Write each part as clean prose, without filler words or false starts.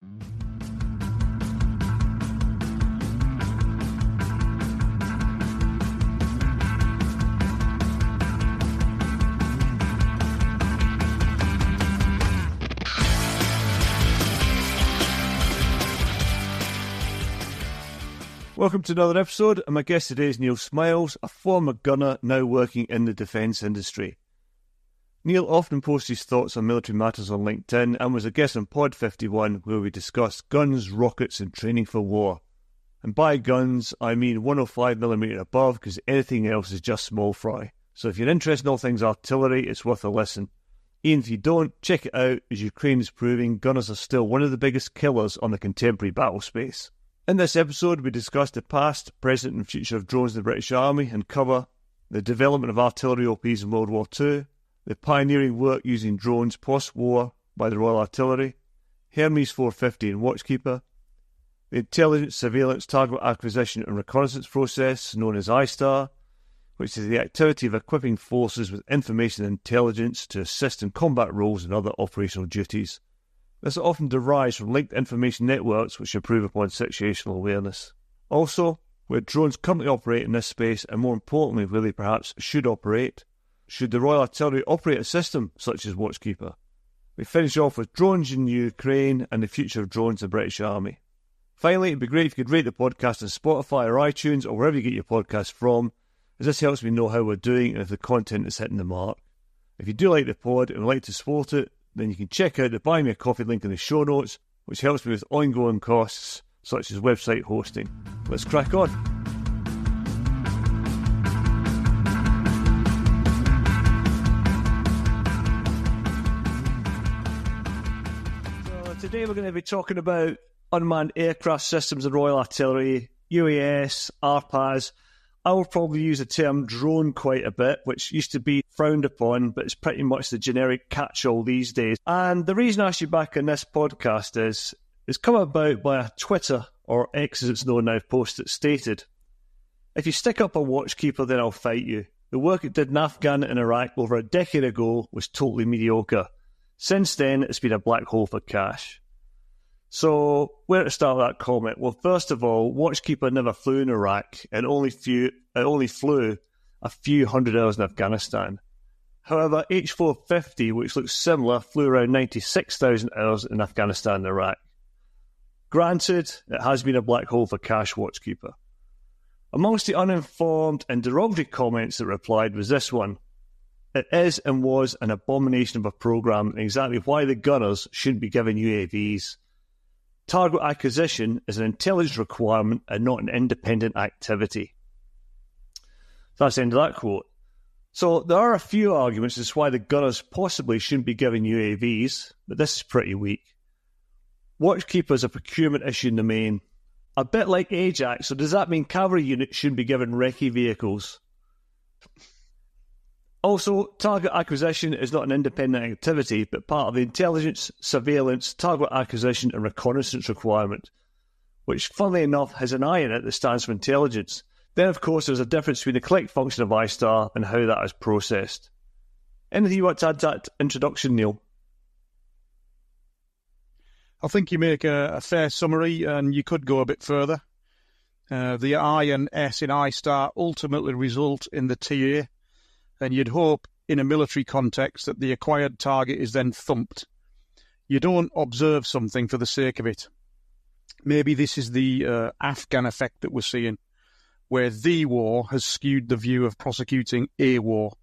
Welcome to another episode, and my guest today is Neale Smiles, a former gunner now working in the defence industry. Neale often posts his thoughts on military matters on LinkedIn and was a guest on Pod 51 where we discussed guns, rockets and training for war. And by guns, I mean 105mm and above, because anything else is just small fry. So if you're interested in all things artillery, it's worth a listen. Even if you don't, check it out, as Ukraine is proving gunners are still one of the biggest killers on the contemporary battle space. In this episode, we discuss the past, present and future of drones in the British Army and cover the development of artillery OPs in World War II, the pioneering work using drones post-war by the Royal Artillery, Hermes 450 and Watchkeeper, the intelligence, surveillance, target acquisition and reconnaissance process known as ISTAR, which is the activity of equipping forces with information and intelligence to assist in combat roles and other operational duties. This often derives from linked information networks which improve upon situational awareness. Also, where drones currently operate in this space, and more importantly, where they perhaps should operate, should the Royal Artillery operate a system such as Watchkeeper? We finish off with drones in Ukraine and the future of drones in the British Army. Finally, it'd be great if you could rate the podcast on Spotify or iTunes or wherever you get your podcast from, as this helps me know how we're doing and if the content is hitting the mark. If you do like the pod and would like to support it, then you can check out the Buy Me a Coffee link in the show notes, which helps me with ongoing costs such as website hosting. Let's crack on. So today we're going to be talking about unmanned aircraft systems and Royal Artillery, UAS, RPAS. I will probably use the term drone quite a bit, which used to be frowned upon, but it's pretty much the generic catch-all these days. And the reason I asked you back on this podcast is it's come about by a Twitter, or X as it's known now, post that stated, "If you stick up a Watchkeeper, then I'll fight you. The work it did in Afghan and Iraq over a decade ago was totally mediocre. Since then, it's been a black hole for cash." So, where to start with that comment? Well, first of all, Watchkeeper never flew in Iraq and only flew a few hundred hours in Afghanistan. However, H450, which looks similar, flew around 96,000 hours in Afghanistan and Iraq. Granted, it has been a black hole for cash, Watchkeeper. Amongst the uninformed and derogatory comments that replied was this one: "It is and was an abomination of a programme, and exactly why the gunners shouldn't be given UAVs. Target acquisition is an intelligence requirement and not an independent activity." That's the end of that quote. So there are a few arguments as to why the gunners possibly shouldn't be given UAVs, but this is pretty weak. Watchkeeper is a procurement issue in the main. A bit like Ajax, so does that mean cavalry units shouldn't be given recce vehicles? Also, target acquisition is not an independent activity, but part of the intelligence, surveillance, target acquisition and reconnaissance requirement, which, funnily enough, has an I in it that stands for intelligence. Then, of course, there's a difference between the collect function of ISTAR and how that is processed. Anything you want to add to that introduction, Neale? I think you make a fair summary, and you could go a bit further. The I and S in ISTAR ultimately result in the TA, and you'd hope in a military context that the acquired target is then thumped. You don't observe something for the sake of it. Maybe this is the Afghan effect that we're seeing, where the war has skewed the view of prosecuting a war.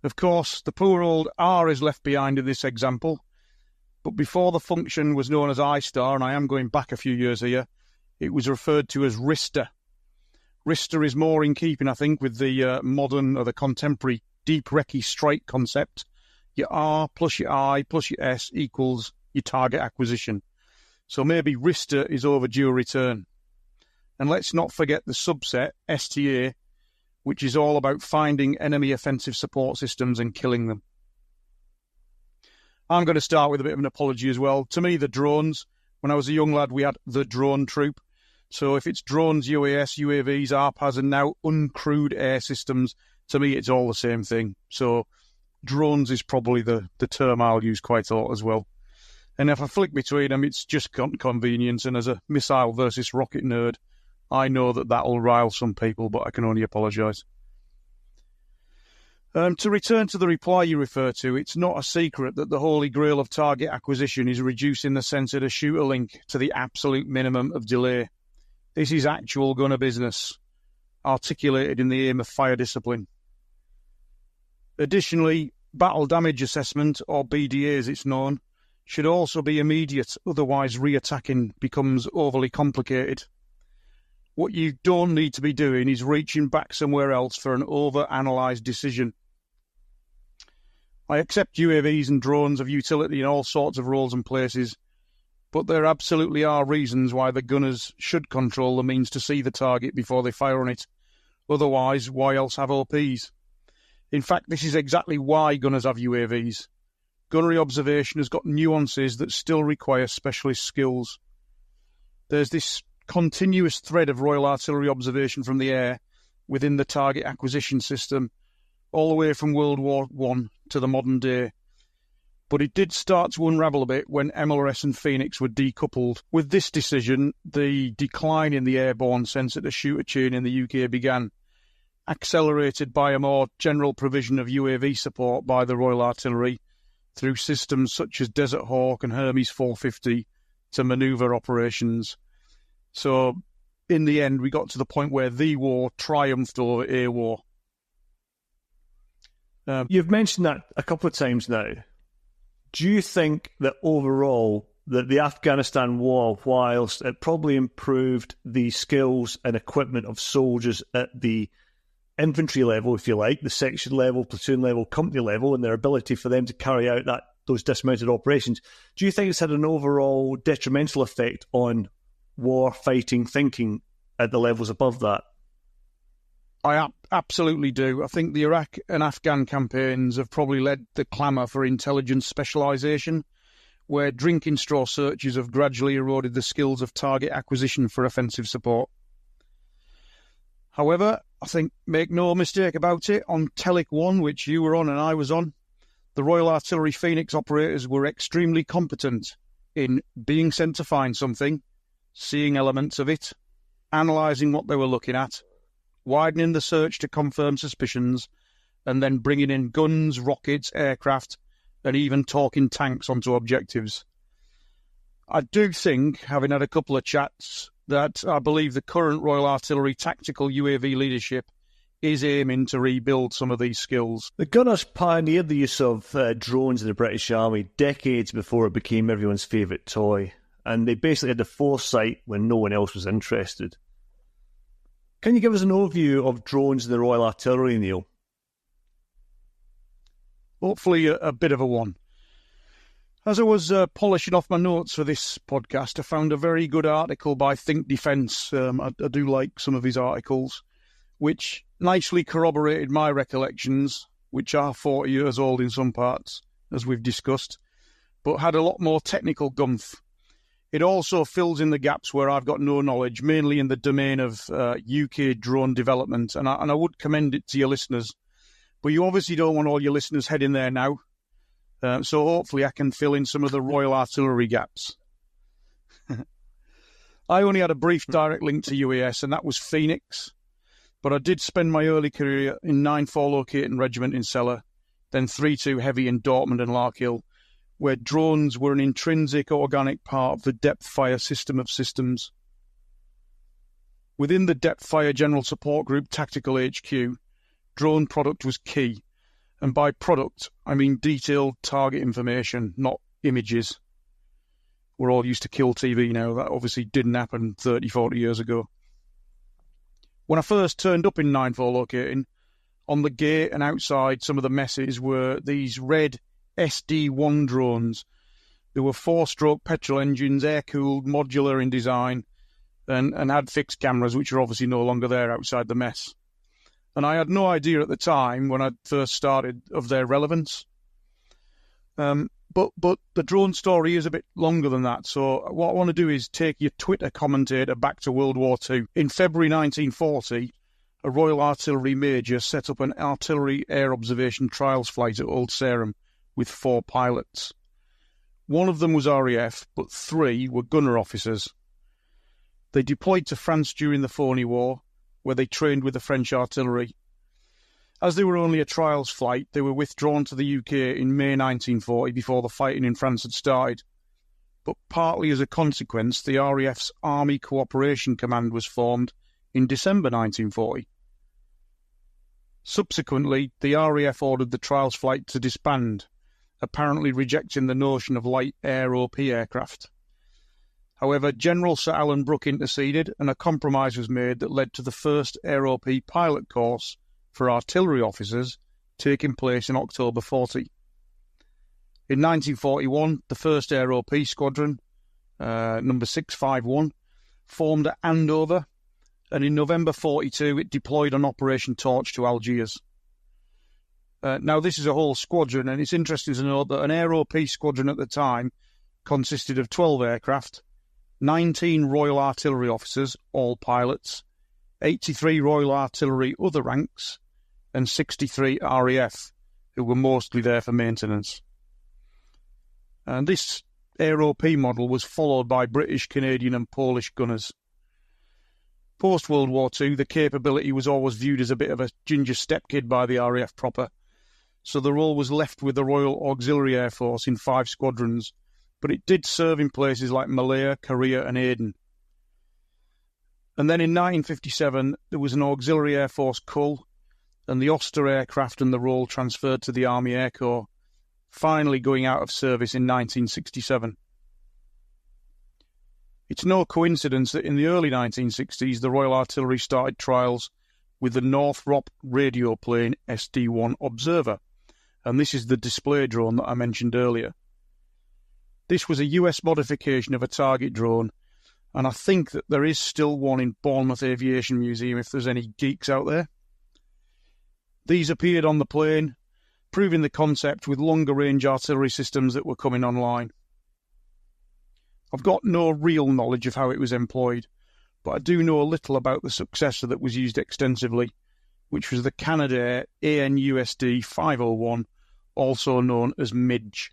Of course, the poor old R is left behind in this example, but before the function was known as ISTAR, and I am going back a few years here, it was referred to as RISTA. RISTA is more in keeping, I think, with the modern or the contemporary deep recce strike concept. Your R plus your I plus your S equals your target acquisition. So maybe RISTA is overdue a return. And let's not forget the subset, STA, which is all about finding enemy offensive support systems and killing them. I'm going to start with a bit of an apology as well. To me, the drones, when I was a young lad, we had the drone troop. So if it's drones, UAS, UAVs, RPAS, and now uncrewed air systems, to me it's all the same thing. So drones is probably the term I'll use quite a lot as well. And if I flick between them, it's just convenience. And as a missile versus rocket nerd, I know that that'll rile some people, but I can only apologise. To return to the reply you refer to, it's not a secret that the holy grail of target acquisition is reducing the sensor-to-shooter link to the absolute minimum of delay. This is actual gunner business, articulated in the aim of fire discipline. Additionally, battle damage assessment, or BDA as it's known, should also be immediate, otherwise re-attacking becomes overly complicated. What you don't need to be doing is reaching back somewhere else for an over-analysed decision. I accept UAVs and drones have utility in all sorts of roles and places, but there absolutely are reasons why the gunners should control the means to see the target before they fire on it. Otherwise, why else have OPs? In fact, this is exactly why gunners have UAVs. Gunnery observation has got nuances that still require specialist skills. There's this continuous thread of Royal Artillery observation from the air within the target acquisition system, all the way from World War I to the modern day. But it did start to unravel a bit when MLRS and Phoenix were decoupled. With this decision, the decline in the airborne sensor-to-shooter chain in the UK began, accelerated by a more general provision of UAV support by the Royal Artillery through systems such as Desert Hawk and Hermes 450 to manoeuvre operations. So, in the end, we got to the point where the war triumphed over a war. You've mentioned that a couple of times now. Do you think that overall, that the Afghanistan war, whilst it probably improved the skills and equipment of soldiers at the infantry level, if you like, the section level, platoon level, company level, and their ability for them to carry out those dismounted operations, do you think it's had an overall detrimental effect on war fighting thinking at the levels above that? I absolutely do. I think the Iraq and Afghan campaigns have probably led the clamour for intelligence specialisation, where drinking straw searches have gradually eroded the skills of target acquisition for offensive support. However, I think, make no mistake about it, on Telic 1, which you were on and I was on, the Royal Artillery Phoenix operators were extremely competent in being sent to find something, seeing elements of it, analysing what they were looking at, widening the search to confirm suspicions, and then bringing in guns, rockets, aircraft, and even talking tanks onto objectives. I do think, having had a couple of chats, that I believe the current Royal Artillery tactical UAV leadership is aiming to rebuild some of these skills. The gunners pioneered the use of drones in the British Army decades before it became everyone's favourite toy, and they basically had the foresight when no one else was interested. Can you give us an overview of drones in the Royal Artillery, Neale? Hopefully a bit of a one. As I was polishing off my notes for this podcast, I found a very good article by Think Defence. I do like some of his articles, which nicely corroborated my recollections, which are 40 years old in some parts, as we've discussed, but had a lot more technical gumph. It also fills in the gaps where I've got no knowledge, mainly in the domain of UK drone development, and I would commend it to your listeners. But you obviously don't want all your listeners heading there now, so hopefully I can fill in some of the Royal Artillery gaps. I only had a brief direct link to UAS, and that was Phoenix, but I did spend my early career in 9-4 Locating Regiment in Celle, then 3-2 Heavy in Dortmund and Larkhill, where drones were an intrinsic organic part of the depth fire system of systems. Within the depth fire general support group Tactical HQ, drone product was key, and by product I mean detailed target information, not images. We're all used to kill TV now. That obviously didn't happen 30, 40 years ago. When I first turned up in 9-4 Locating, on the gate and outside some of the messes were these red SD-1 drones. They were 4-stroke petrol engines, air-cooled, modular in design, and had fixed cameras, which are obviously no longer there outside the mess. And I had no idea at the time, when I first started, of their relevance. But the drone story is a bit longer than that, so what I want to do is take your Twitter commentator back to World War II. In February 1940, a Royal Artillery Major set up an artillery air observation trials flight at Old Sarum with 4 pilots. One of them was RAF, but 3 were gunner officers. They deployed to France during the Phoney War, where they trained with the French artillery. As they were only a trials flight, they were withdrawn to the UK in May 1940 before the fighting in France had started. But partly as a consequence, the RAF's Army Cooperation Command was formed in December 1940. Subsequently, the RAF ordered the trials flight to disband, apparently rejecting the notion of light air-OP aircraft. However, General Sir Alan Brooke interceded and a compromise was made that led to the first air-OP pilot course for artillery officers taking place in October 40. In 1941, the first air-OP squadron, number 651, formed at Andover, and in November 42 it deployed on Operation Torch to Algiers. Now this is a whole squadron, and it's interesting to note that an air-OP squadron at the time consisted of 12 aircraft, 19 Royal Artillery officers, all pilots, 83 Royal Artillery other ranks, and 63 RAF, who were mostly there for maintenance. And this air-OP model was followed by British, Canadian and Polish gunners. Post-World War II, the capability was always viewed as a bit of a ginger stepkid by the RAF proper, so the role was left with the Royal Auxiliary Air Force in 5 squadrons, but it did serve in places like Malaya, Korea and Aden. And then in 1957, there was an Auxiliary Air Force cull, and the ISTAR aircraft and the role transferred to the Army Air Corps, finally going out of service in 1967. It's no coincidence that in the early 1960s, the Royal Artillery started trials with the Northrop radio plane SD-1 Observer, and this is the display drone that I mentioned earlier. This was a US modification of a target drone, and I think that there is still one in Bournemouth Aviation Museum if there's any geeks out there. These appeared on the plane, proving the concept with longer-range artillery systems that were coming online. I've got no real knowledge of how it was employed, but I do know a little about the successor that was used extensively, which was the Canadair ANUSD 501, also known as MIDG.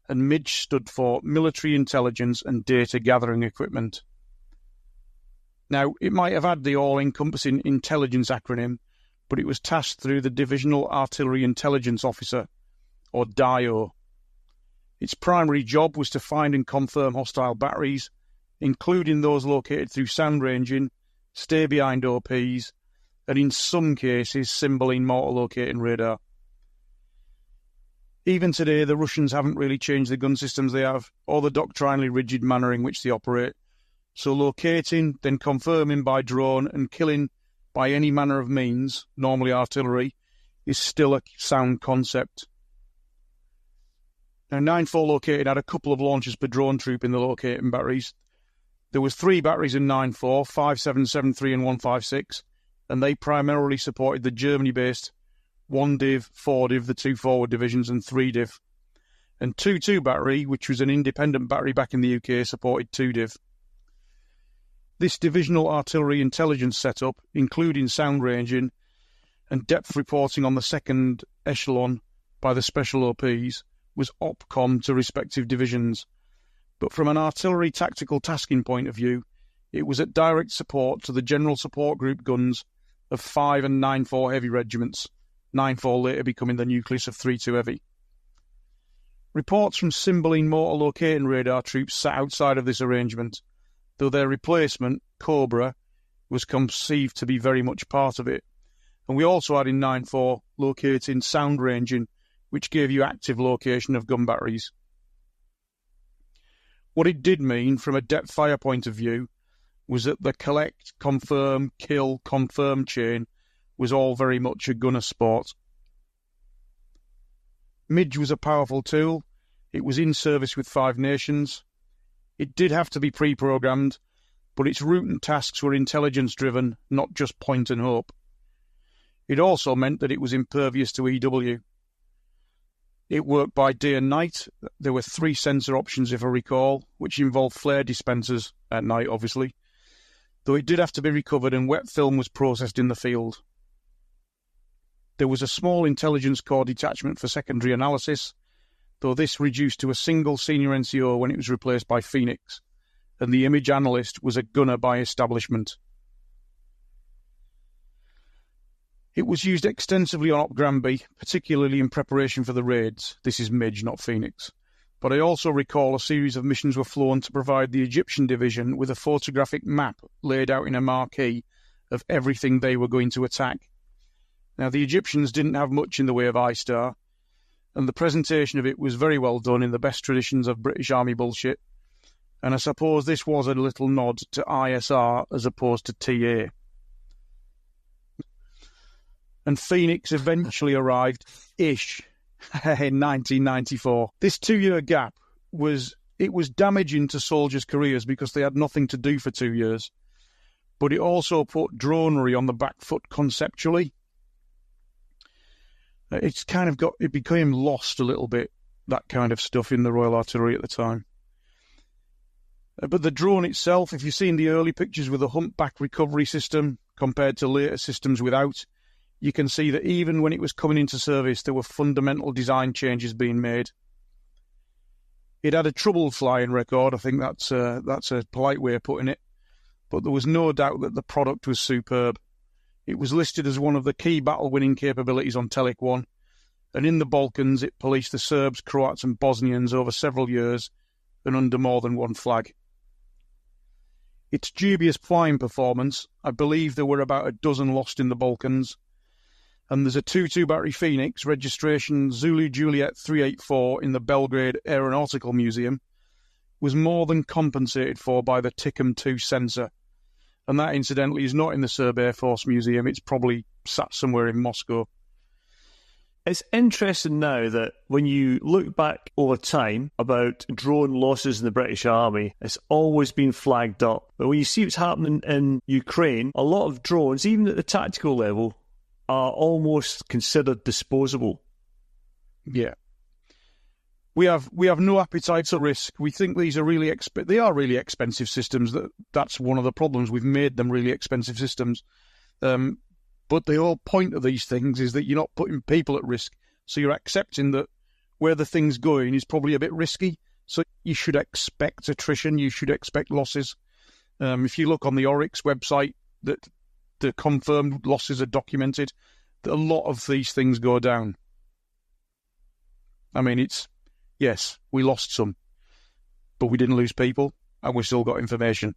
And MIDG stood for Military Intelligence and Data Gathering Equipment. Now, it might have had the all-encompassing intelligence acronym, but it was tasked through the Divisional Artillery Intelligence Officer, or DIO. Its primary job was to find and confirm hostile batteries, including those located through sound ranging, stay behind OPs, and in some cases symboling mortar locating radar. Even today, the Russians haven't really changed the gun systems they have, or the doctrinally rigid manner in which they operate. So locating, then confirming by drone, and killing by any manner of means, normally artillery, is still a sound concept. Now, 9-4 locating had a couple of launches per drone troop in the locating batteries. There was 3 batteries in 9-4, 5773 and 156, and they primarily supported the Germany-based 1 Div, 4 Div, the 2 forward divisions, and 3 Div. And 2-2 battery, which was an independent battery back in the UK, supported 2 Div. This divisional artillery intelligence setup, including sound ranging and depth reporting on the second echelon by the special OPs, was OPCOM to respective divisions. But from an artillery tactical tasking point of view, it was at direct support to the General Support Group guns of 5 and 9-4 heavy regiments, 9-4 later becoming the nucleus of 3-2 heavy. Reports from Cymbeline mortar locating radar troops sat outside of this arrangement, though their replacement, Cobra, was conceived to be very much part of it. And we also had in 9-4 locating sound ranging, which gave you active location of gun batteries. What it did mean from a depth fire point of view was that the collect, confirm, kill, confirm chain was all very much a gunner sport. MIDG was a powerful tool. It was in service with 5 nations. It did have to be pre-programmed, but its route and tasks were intelligence-driven, not just point and hope. It also meant that it was impervious to EW. It worked by day and night. There were 3 sensor options, if I recall, which involved flare dispensers, at night obviously, though it did have to be recovered and wet film was processed in the field. There was a small intelligence corps detachment for secondary analysis, though this reduced to a single senior NCO when it was replaced by Phoenix, and the image analyst was a gunner by establishment. It was used extensively on Op Granby, particularly in preparation for the raids. This is Midge, not Phoenix. But I also recall a series of missions were flown to provide the Egyptian division with a photographic map laid out in a marquee of everything they were going to attack. Now, the Egyptians didn't have much in the way of ISTAR, and the presentation of it was very well done in the best traditions of British Army bullshit, and I suppose this was a little nod to ISR as opposed to TA. And Phoenix eventually arrived, ish, in 1994. This 2-year gap was damaging to soldiers' careers because they had nothing to do for 2 years, but it also put dronery on the back foot conceptually. It became lost a little bit, that kind of stuff in the Royal Artillery at the time. But the drone itself, if you've seen the early pictures with a humpback recovery system compared to later systems without, you can see that even when it was coming into service, there were fundamental design changes being made. It had a troubled flying record, I think that's a polite way of putting it, but there was no doubt that the product was superb. It was listed as one of the key battle-winning capabilities on Telic 1, and in the Balkans it policed the Serbs, Croats and Bosnians over several years and under more than one flag. Its dubious flying performance, I believe there were about a dozen lost in the Balkans, and there's a 2-2 battery Phoenix, registration Zulu Juliet 384 in the Belgrade Aeronautical Museum, was more than compensated for by the Ticum 2 sensor. And that, incidentally, is not in the Serb Air Force Museum. It's probably sat somewhere in Moscow. It's interesting now that when you look back over time about drone losses in the British Army, it's always been flagged up. But when you see what's happening in Ukraine, a lot of drones, even at the tactical level, are almost considered disposable. Yeah. We have no appetite for risk. We think these are really really expensive systems. That's one of the problems. We've made them really expensive systems. But the whole point of these things is that you're not putting people at risk. So you're accepting that where the thing's going is probably a bit risky. So you should expect attrition. You should expect losses. If you look on the Oryx website, that the confirmed losses are documented, that a lot of these things go down. I mean, yes, we lost some, but we didn't lose people, and we still got information.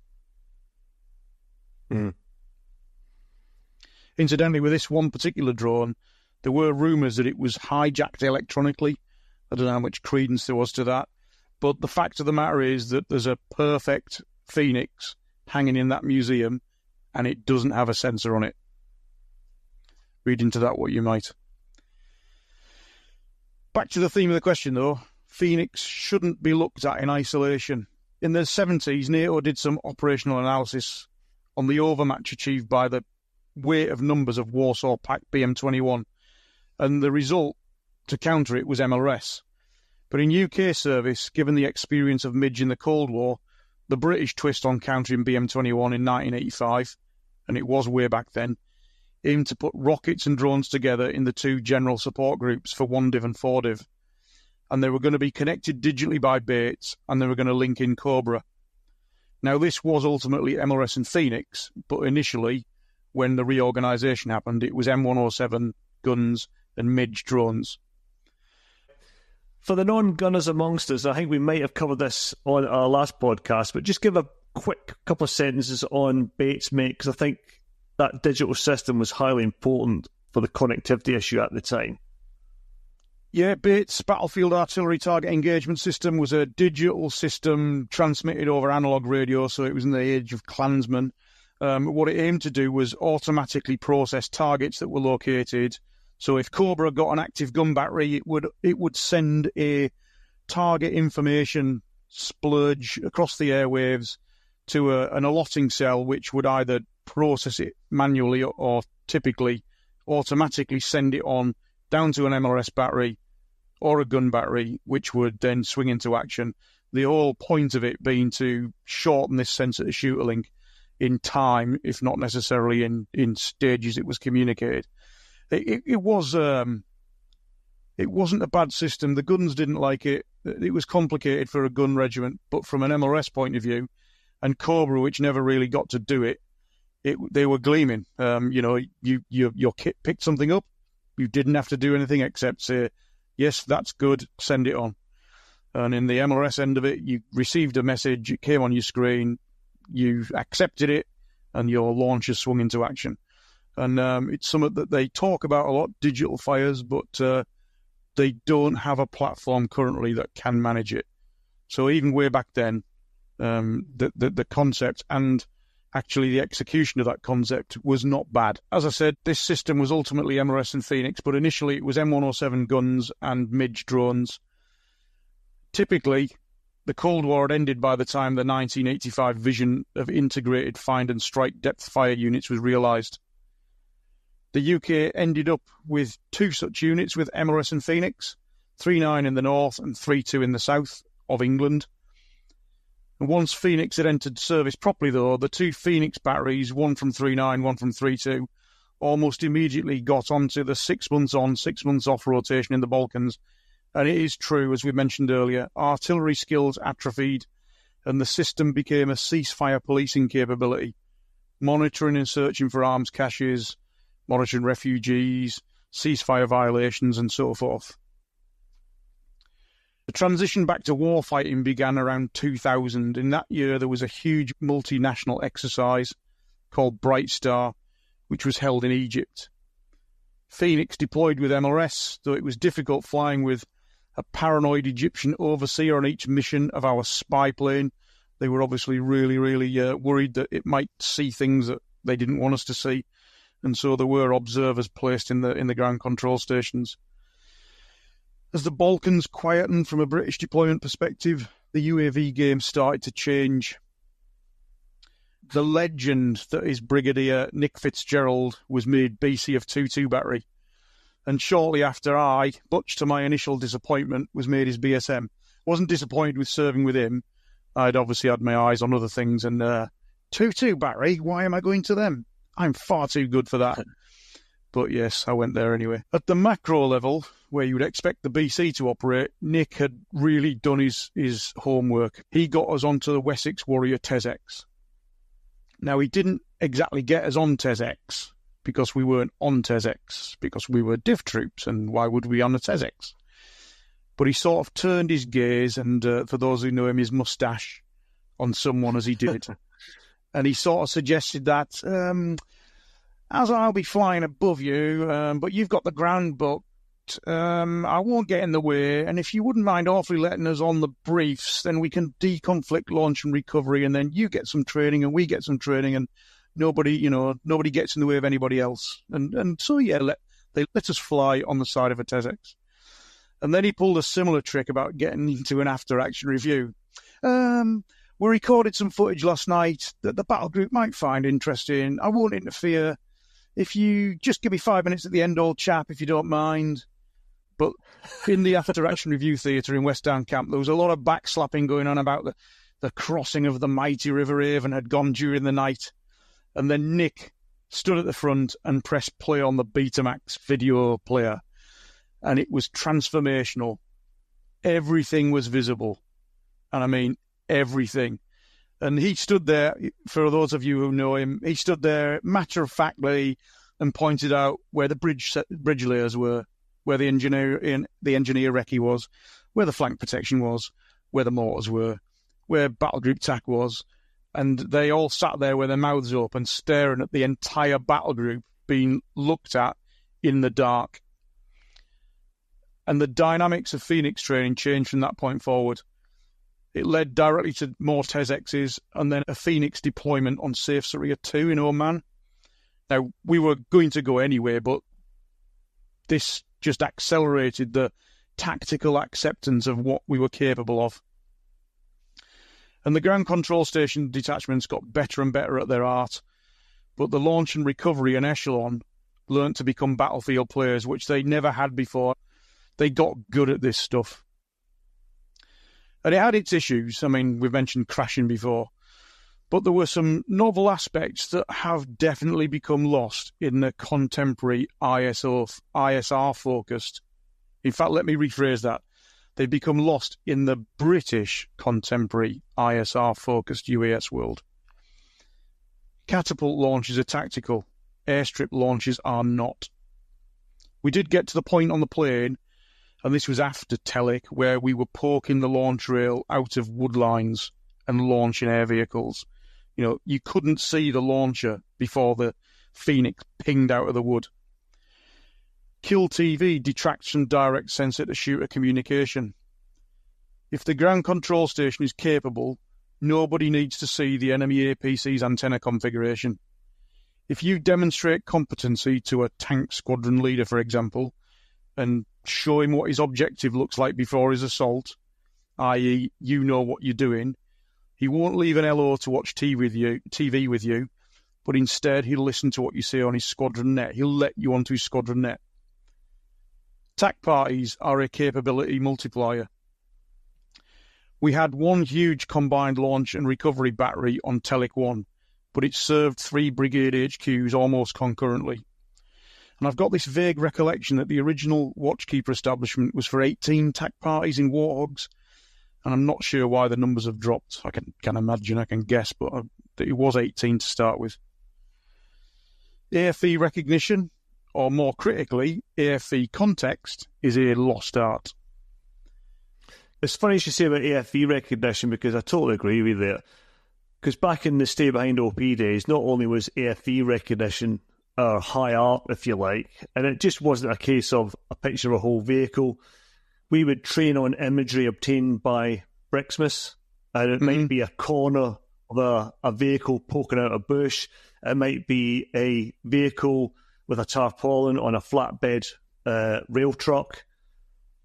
Mm. Incidentally, with this one particular drone, there were rumours that it was hijacked electronically. I don't know how much credence there was to that, but the fact of the matter is that there's a perfect Phoenix hanging in that museum, and it doesn't have a sensor on it. Read into that what you might. Back to the theme of the question, though. Phoenix shouldn't be looked at in isolation. In the 70s, NATO did some operational analysis on the overmatch achieved by the weight of numbers of Warsaw Pact BM-21, and the result to counter it was MLRS. But in UK service, given the experience of Midge in the Cold War, the British twist on countering BM-21 in 1985, and it was way back then, aimed to put rockets and drones together in the two general support groups for 1div and 4div. And they were going to be connected digitally by Bates, and they were going to link in Cobra. Now, this was ultimately MLRS and Phoenix, but initially, when the reorganisation happened, it was M107 guns and Midge drones. For the non-gunners amongst us, I think we might have covered this on our last podcast, but just give a quick couple of sentences on Bates, mate, because I think that digital system was highly important for the connectivity issue at the time. Yeah, Bates Battlefield Artillery Target Engagement System was a digital system transmitted over analogue radio, so it was in the age of Klansmen. What it aimed to do was automatically process targets that were located. So if Cobra got an active gun battery, it would send a target information splurge across the airwaves to an allotting cell, which would either process it manually or typically automatically send it on down to an MLRS battery or a gun battery, which would then swing into action. The whole point of it being to shorten this sensor-to-shooter link in time, if not necessarily in stages it was communicated. It was It wasn't a bad system. The guns didn't like it. It was complicated for a gun regiment, but from an MRS point of view, and Cobra, which never really got to do it, they were gleaming. Your kit picked something up. You didn't have to do anything except say, yes, that's good, send it on. And in the MRS end of it, you received a message, it came on your screen, you accepted it, and your launcher swung into action. And it's something that they talk about a lot, digital fires, but they don't have a platform currently that can manage it. So even way back then, the concept and actually the execution of that concept was not bad. As I said, this system was ultimately MRS and Phoenix, but initially it was M107 guns and Midge drones. Typically, the Cold War had ended by the time the 1985 vision of integrated find and strike depth fire units was realised. The UK ended up with 2 such units with MRS and Phoenix, 3.9 in the north and 3.2 in the south of England. And once Phoenix had entered service properly, though, the 2 Phoenix batteries, one from 3.9, one from 3.2, almost immediately got onto the 6 months on, 6 months off rotation in the Balkans. And it is true, as we mentioned earlier, artillery skills atrophied and the system became a ceasefire policing capability, monitoring and searching for arms caches, monitoring refugees, ceasefire violations, and so forth. The transition back to warfighting began around 2000. In that year, there was a huge multinational exercise called Bright Star, which was held in Egypt. Phoenix deployed with MRS, though it was difficult flying with a paranoid Egyptian overseer on each mission of our spy plane. They were obviously really worried that it might see things that they didn't want us to see, and so there were observers placed in the ground control stations. As the Balkans quietened from a British deployment perspective, the UAV game started to change. The legend that is Brigadier Nick Fitzgerald was made BC of 2.2 battery, and shortly after I, much to my initial disappointment, was made his BSM. Wasn't disappointed with serving with him. I'd obviously had my eyes on other things, and 2.2 battery, why am I going to them? I'm far too good for that. But yes, I went there anyway. At the macro level, where you would expect the BC to operate, Nick had really done his homework. He got us onto the Wessex Warrior TES-X. Now, he didn't exactly get us on TES-X, because we weren't on TES-X, because we were div troops, and why would we be on a TES-X? But he sort of turned his gaze, and for those who know him, his moustache, on someone as he did. And he sort of suggested that, as I'll be flying above you, but you've got the ground booked, I won't get in the way, and if you wouldn't mind awfully letting us on the briefs, then we can deconflict launch and recovery, and then you get some training and we get some training, and nobody gets in the way of anybody else. And so, yeah, they let us fly on the side of a TES-X. And then he pulled a similar trick about getting into an after-action review. We recorded some footage last night that the battle group might find interesting. I won't interfere. If you just give me 5 minutes at the end, old chap, if you don't mind. But in the after-action review theatre in West Down Camp, there was a lot of backslapping going on about the crossing of the mighty River Avon had gone during the night. And then Nick stood at the front and pressed play on the Betamax video player. And it was transformational. Everything was visible. And I mean, everything. And he stood there, for those of you who know him, he stood there matter-of-factly and pointed out where the bridge layers were, where the engineer recce was, where the flank protection was, where the mortars were, where battle group TAC was. And they all sat there with their mouths open, staring at the entire battle group being looked at in the dark. And the dynamics of Phoenix training changed from that point forward. It led directly to more TES-X's and then a Phoenix deployment on Safe Syria 2 in Oman. Now, we were going to go anyway, but this just accelerated the tactical acceptance of what we were capable of. And the ground control station detachments got better and better at their art, but the launch and recovery and echelon learnt to become battlefield players, which they never had before. They got good at this stuff. And it had its issues. I mean, we've mentioned crashing before. But there were some novel aspects that have definitely become lost in the contemporary ISR-focused In fact, let me rephrase that. They've become lost in the British contemporary ISR-focused UAS world. Catapult launches are tactical. Airstrip launches are not. We did get to the point on the plane, and this was after Telic, where we were poking the launch rail out of wood lines and launching air vehicles. You know, you couldn't see the launcher before the Phoenix pinged out of the wood. Kill TV detracts from direct sensor-to-shooter communication. If the ground control station is capable, nobody needs to see the enemy APC's antenna configuration. If you demonstrate competency to a tank squadron leader, for example, and show him what his objective looks like before his assault, i.e. you know what you're doing, he won't leave an LO to watch TV with you, but instead he'll listen to what you say on his squadron net. He'll let you onto his squadron net. TAC parties are a capability multiplier. We had one huge combined launch and recovery battery on Telic 1, but it served 3 brigade HQs almost concurrently. And I've got this vague recollection that the original Watchkeeper establishment was for 18 TAC parties in Warthogs, and I'm not sure why the numbers have dropped. I can imagine, I can guess, but it was 18 to start with. AFE recognition, or more critically, AFE context, is a lost art. It's funny you should say about AFE recognition, because I totally agree with you. Because back in the stay behind OP days, not only was AFE recognition our high art, if you like, and it just wasn't a case of a picture of a whole vehicle. We would train on imagery obtained by bricksmiths, and it might be a corner of a vehicle poking out a bush. It might be a vehicle with a tarpaulin on a flatbed rail truck,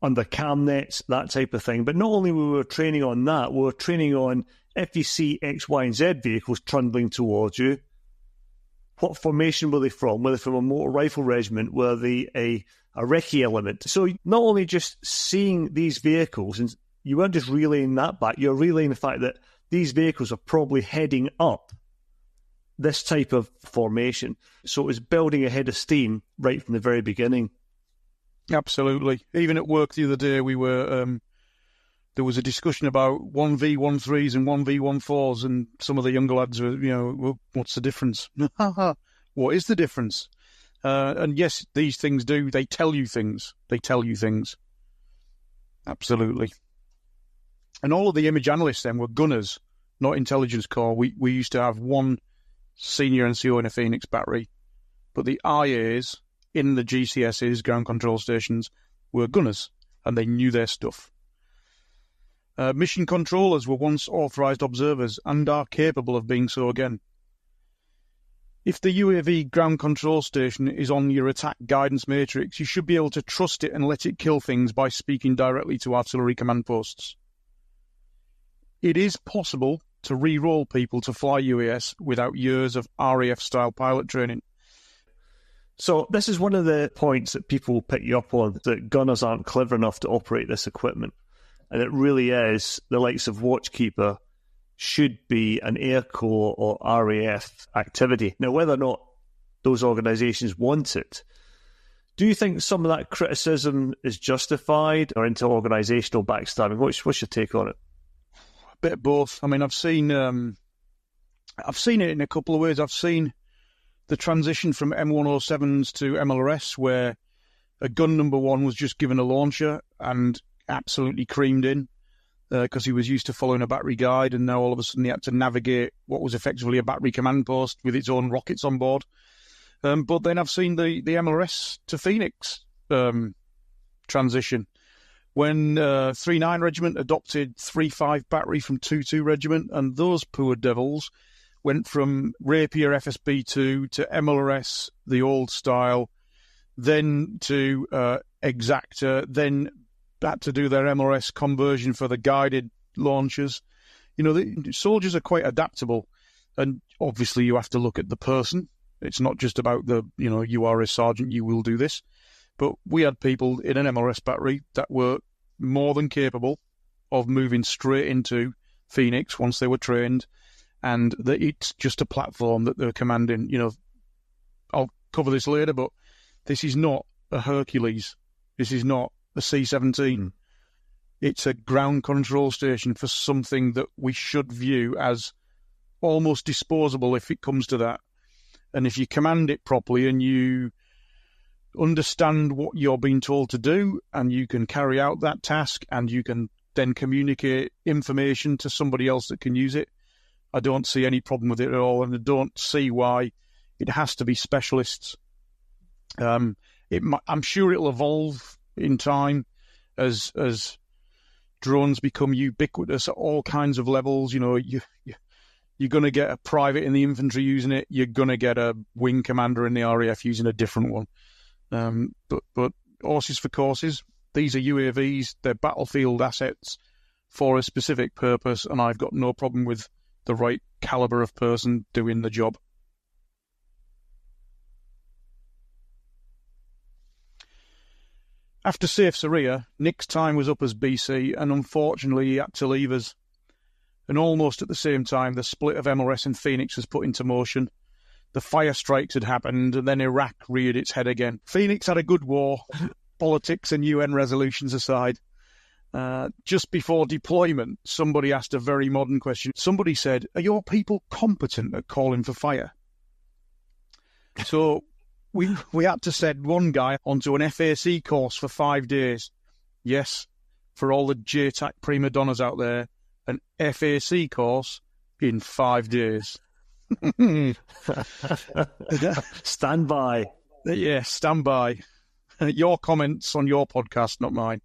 under cam nets, that type of thing. But not only were we training on that, we were training on if you see X, Y, and Z vehicles trundling towards you, what formation were they from? Were they from a motor rifle regiment? Were they a recce element? So not only just seeing these vehicles, and you weren't just relaying that back, you're relaying the fact that these vehicles are probably heading up this type of formation. So it was building a head of steam right from the very beginning. Absolutely. Even at work the other day, we were there was a discussion about 1V13s and 1V14s, and some of the younger lads were, well, what's the difference? What is the difference? And yes, these things do. They tell you things. They tell you things. Absolutely. And all of the image analysts then were gunners, not intelligence corps. We used to have one senior NCO in a Phoenix battery, but the IAs in the GCSs, ground control stations, were gunners, and they knew their stuff. Mission controllers were once authorised observers and are capable of being so again. If the UAV ground control station is on your attack guidance matrix, you should be able to trust it and let it kill things by speaking directly to artillery command posts. It is possible to re-roll people to fly UAS without years of RAF-style pilot training. So this is one of the points that people pick you up on, that gunners aren't clever enough to operate this equipment. And it really is the likes of Watchkeeper should be an Air Corps or RAF activity. Now, whether or not those organisations want it, do you think some of that criticism is justified or into organisational backstabbing? What's your take on it? A bit of both. I mean, I've seen it in a couple of ways. I've seen the transition from M107s to MLRS, where a gun number one was just given a launcher and absolutely creamed in because he was used to following a battery guide, and now all of a sudden he had to navigate what was effectively a battery command post with its own rockets on board. But then I've seen the MLRS to Phoenix transition, when 3-9 Regiment adopted 3-5 battery from 2-2 Regiment, and those poor devils went from Rapier FSB2 to MLRS, the old style, then to Exacta, then had to do their MLRS conversion for the guided launchers. The soldiers are quite adaptable, and obviously you have to look at the person. It's not just about you are a sergeant, you will do this. But we had people in an MLRS battery that were more than capable of moving straight into Phoenix once they were trained, and that it's just a platform that they're commanding. I'll cover this later, but this is not a Hercules. This is not a C-17. It's a ground control station for something that we should view as almost disposable if it comes to that. And if you command it properly and you understand what you're being told to do, and you can carry out that task, and you can then communicate information to somebody else that can use it, I don't see any problem with it at all, and I don't see why it has to be specialists. I'm sure it'll evolve in time as drones become ubiquitous at all kinds of levels. You know, you're going to get a private in the infantry using it. You're going to get a wing commander in the RAF using a different one. But horses for courses. These are UAVs. They're battlefield assets for a specific purpose, and I've got no problem with the right caliber of person doing the job. After Safe Syria, Nick's time was up as BC, and unfortunately he had to leave us. And almost at the same time, the split of MRS and Phoenix was put into motion. The fire strikes had happened, and then Iraq reared its head again. Phoenix had a good war, politics and UN resolutions aside. Just before deployment, somebody asked a very modern question. Somebody said, "Are your people competent at calling for fire?" So we had to send one guy onto an FAC course for 5 days. Yes, for all the JTAC prima donnas out there, an FAC course in 5 days. Stand by. Yeah, stand by. Your comments on your podcast, not mine.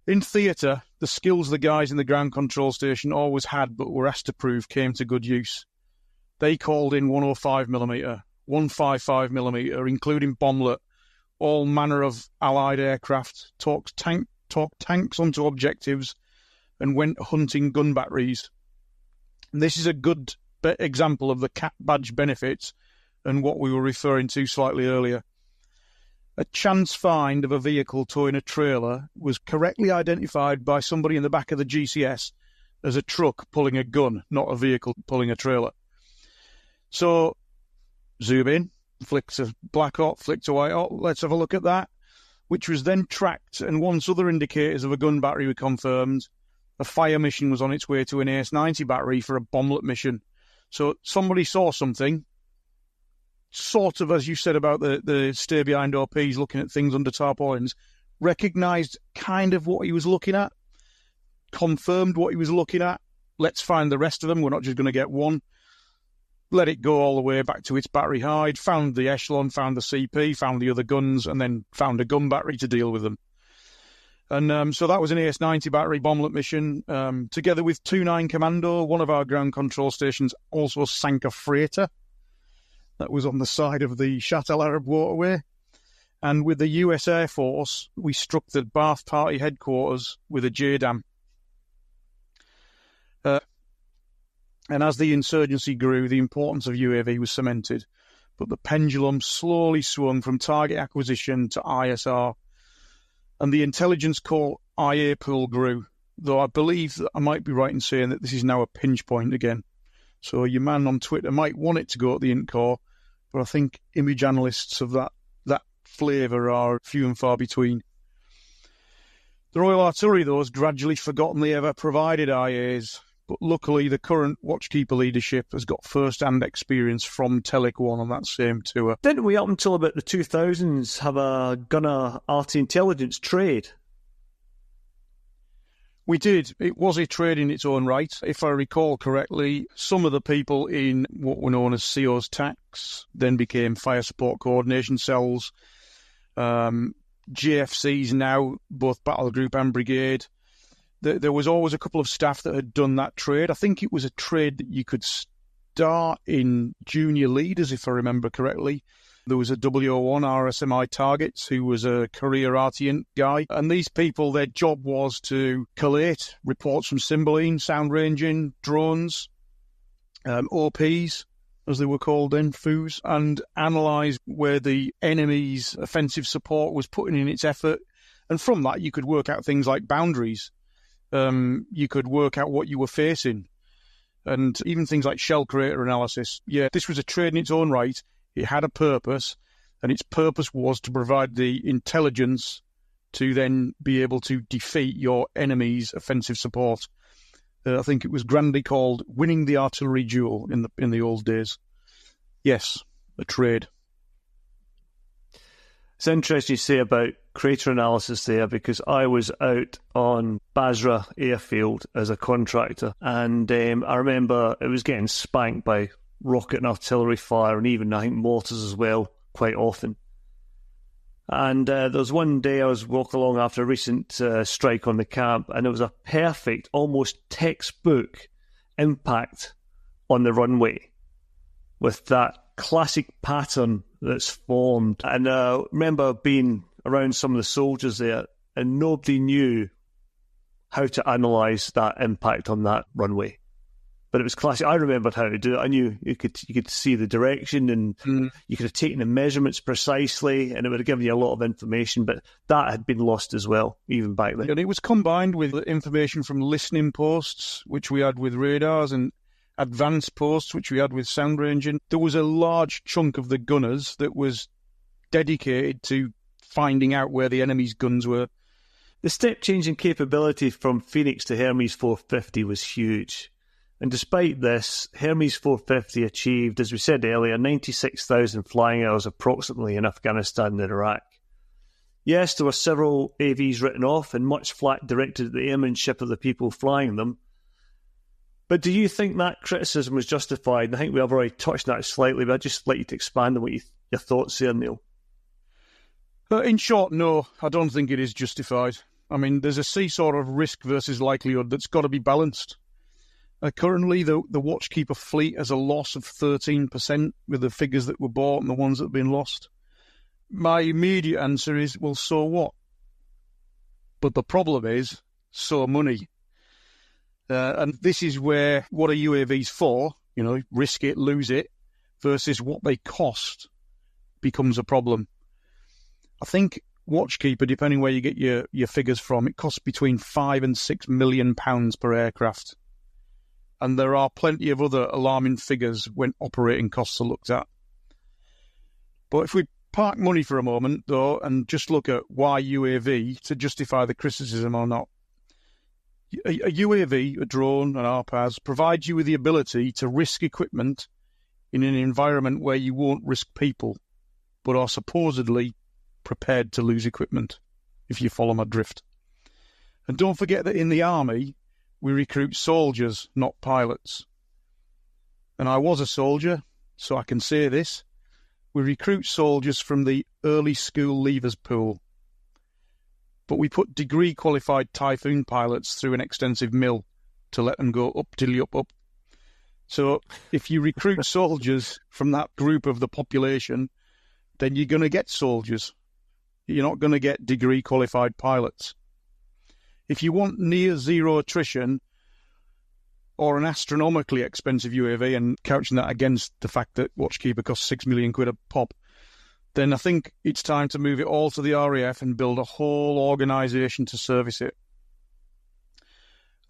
In theatre, the skills the guys in the ground control station always had but were asked to prove came to good use. They called in 105mm, 155mm, including bomblet, all manner of Allied aircraft, talked tanks onto objectives, and went hunting gun batteries. And this is a good example of the CAT badge benefits and what we were referring to slightly earlier. A chance find of a vehicle towing a trailer was correctly identified by somebody in the back of the GCS as a truck pulling a gun, not a vehicle pulling a trailer. So, zoom in, flick to black hot, flick to white hot, let's have a look at that, which was then tracked, and once other indicators of a gun battery were confirmed, a fire mission was on its way to an AS-90 battery for a bomblet mission. So somebody saw something, sort of as you said about the stay behind OPs looking at things under tarpaulins, recognised kind of what he was looking at, confirmed what he was looking at. Let's find the rest of them. We're not just going to get one. Let it go all the way back to its battery hide, found the echelon, found the CP, found the other guns, and then found a gun battery to deal with them. And so that was an AS-90 battery bomblet mission. Together with 2-9 Commando, one of our ground control stations also sank a freighter that was on the side of the Shatt el Arab waterway. And with the US Air Force, we struck the Ba'ath Party headquarters with a JDAM. And as the insurgency grew, the importance of UAV was cemented. But the pendulum slowly swung from target acquisition to ISR. And the intelligence core IA pool grew, though I believe that I might be right in saying that this is now a pinch point again. So your man on Twitter might want it to go at the int core, but I think image analysts of that flavour are few and far between. The Royal Artillery, though, has gradually forgotten they ever provided IAs, but luckily the current Watchkeeper leadership has got first-hand experience from Telic 1 on that same tour. Didn't we, up until about the 2000s, have a gunner RT intelligence trade? We did. It was a trade in its own right. If I recall correctly, some of the people in what were known as CO's TACs then became Fire Support Coordination Cells. GFCs now, both Battle Group and Brigade. There was always a couple of staff that had done that trade. I think it was a trade that you could start in junior leaders, if I remember correctly. There was a W01 RSMI Targets, who was a career RTINT guy. And these people, their job was to collate reports from Cymbeline, sound ranging, drones, OPs, as they were called then, FOOs, and analyse where the enemy's offensive support was putting in its effort. And from that, you could work out things like boundaries. You could work out what you were facing. And even things like shell crater analysis. Yeah, this was a trade in its own right. It had a purpose, and its purpose was to provide the intelligence to then be able to defeat your enemy's offensive support. I think it was grandly called winning the artillery duel in the old days. Yes, a trade. It's interesting you say about crater analysis there, because I was out on Basra airfield as a contractor, and I remember it was getting spanked by rocket and artillery fire, and even I think mortars as well, quite often. And there was one day I was walking along after a recent strike on the camp, and it was a perfect, almost textbook impact on the runway with that classic pattern that's formed. And I remember being around some of the soldiers there, and nobody knew how to analyse that impact on that runway. But it was classic. I remembered how to do it. I knew you could see the direction, and you could have taken the measurements precisely, and it would have given you a lot of information. But that had been lost as well, even back then. And it was combined with information from listening posts, which we had with radars, and advanced posts, which we had with sound ranging. There was a large chunk of the gunners that was dedicated to finding out where the enemy's guns were. The step change in capability from Phoenix to Hermes 450 was huge. And despite this, Hermes 450 achieved, as we said earlier, 96,000 flying hours approximately in Afghanistan and Iraq. Yes, there were several AVs written off and much flack directed at the airmanship of the people flying them. But do you think that criticism was justified? I think we have already touched on that slightly, but I'd just like you to expand on what your thoughts there, Neale. In short, no, I don't think it is justified. I mean, there's a seesaw of risk versus likelihood that's got to be balanced. Currently, the Watchkeeper fleet has a loss of 13% with the figures that were bought and the ones that have been lost. My immediate answer is, well, so what? But the problem is, so money. And this is where, what are UAVs for? You know, risk it, lose it, versus what they cost becomes a problem. I think Watchkeeper, depending where you get your figures from, it costs between £5 and £6 million per aircraft. And there are plenty of other alarming figures when operating costs are looked at. But if we park money for a moment, though, and just look at why UAV to justify the criticism or not, a UAV, a drone, an RPAS, provides you with the ability to risk equipment in an environment where you won't risk people, but are supposedly prepared to lose equipment, if you follow my drift. And don't forget that in the army, we recruit soldiers, not pilots. And I was a soldier, so I can say this. We recruit soldiers from the early school leavers pool. But we put degree-qualified Typhoon pilots through an extensive mill to let them go up, dilly up, up. So if you recruit soldiers from that group of the population, then you're going to get soldiers. You're not going to get degree-qualified pilots. If you want near zero attrition or an astronomically expensive UAV, and couching that against the fact that Watchkeeper costs £6 million a pop, then I think it's time to move it all to the RAF and build a whole organisation to service it.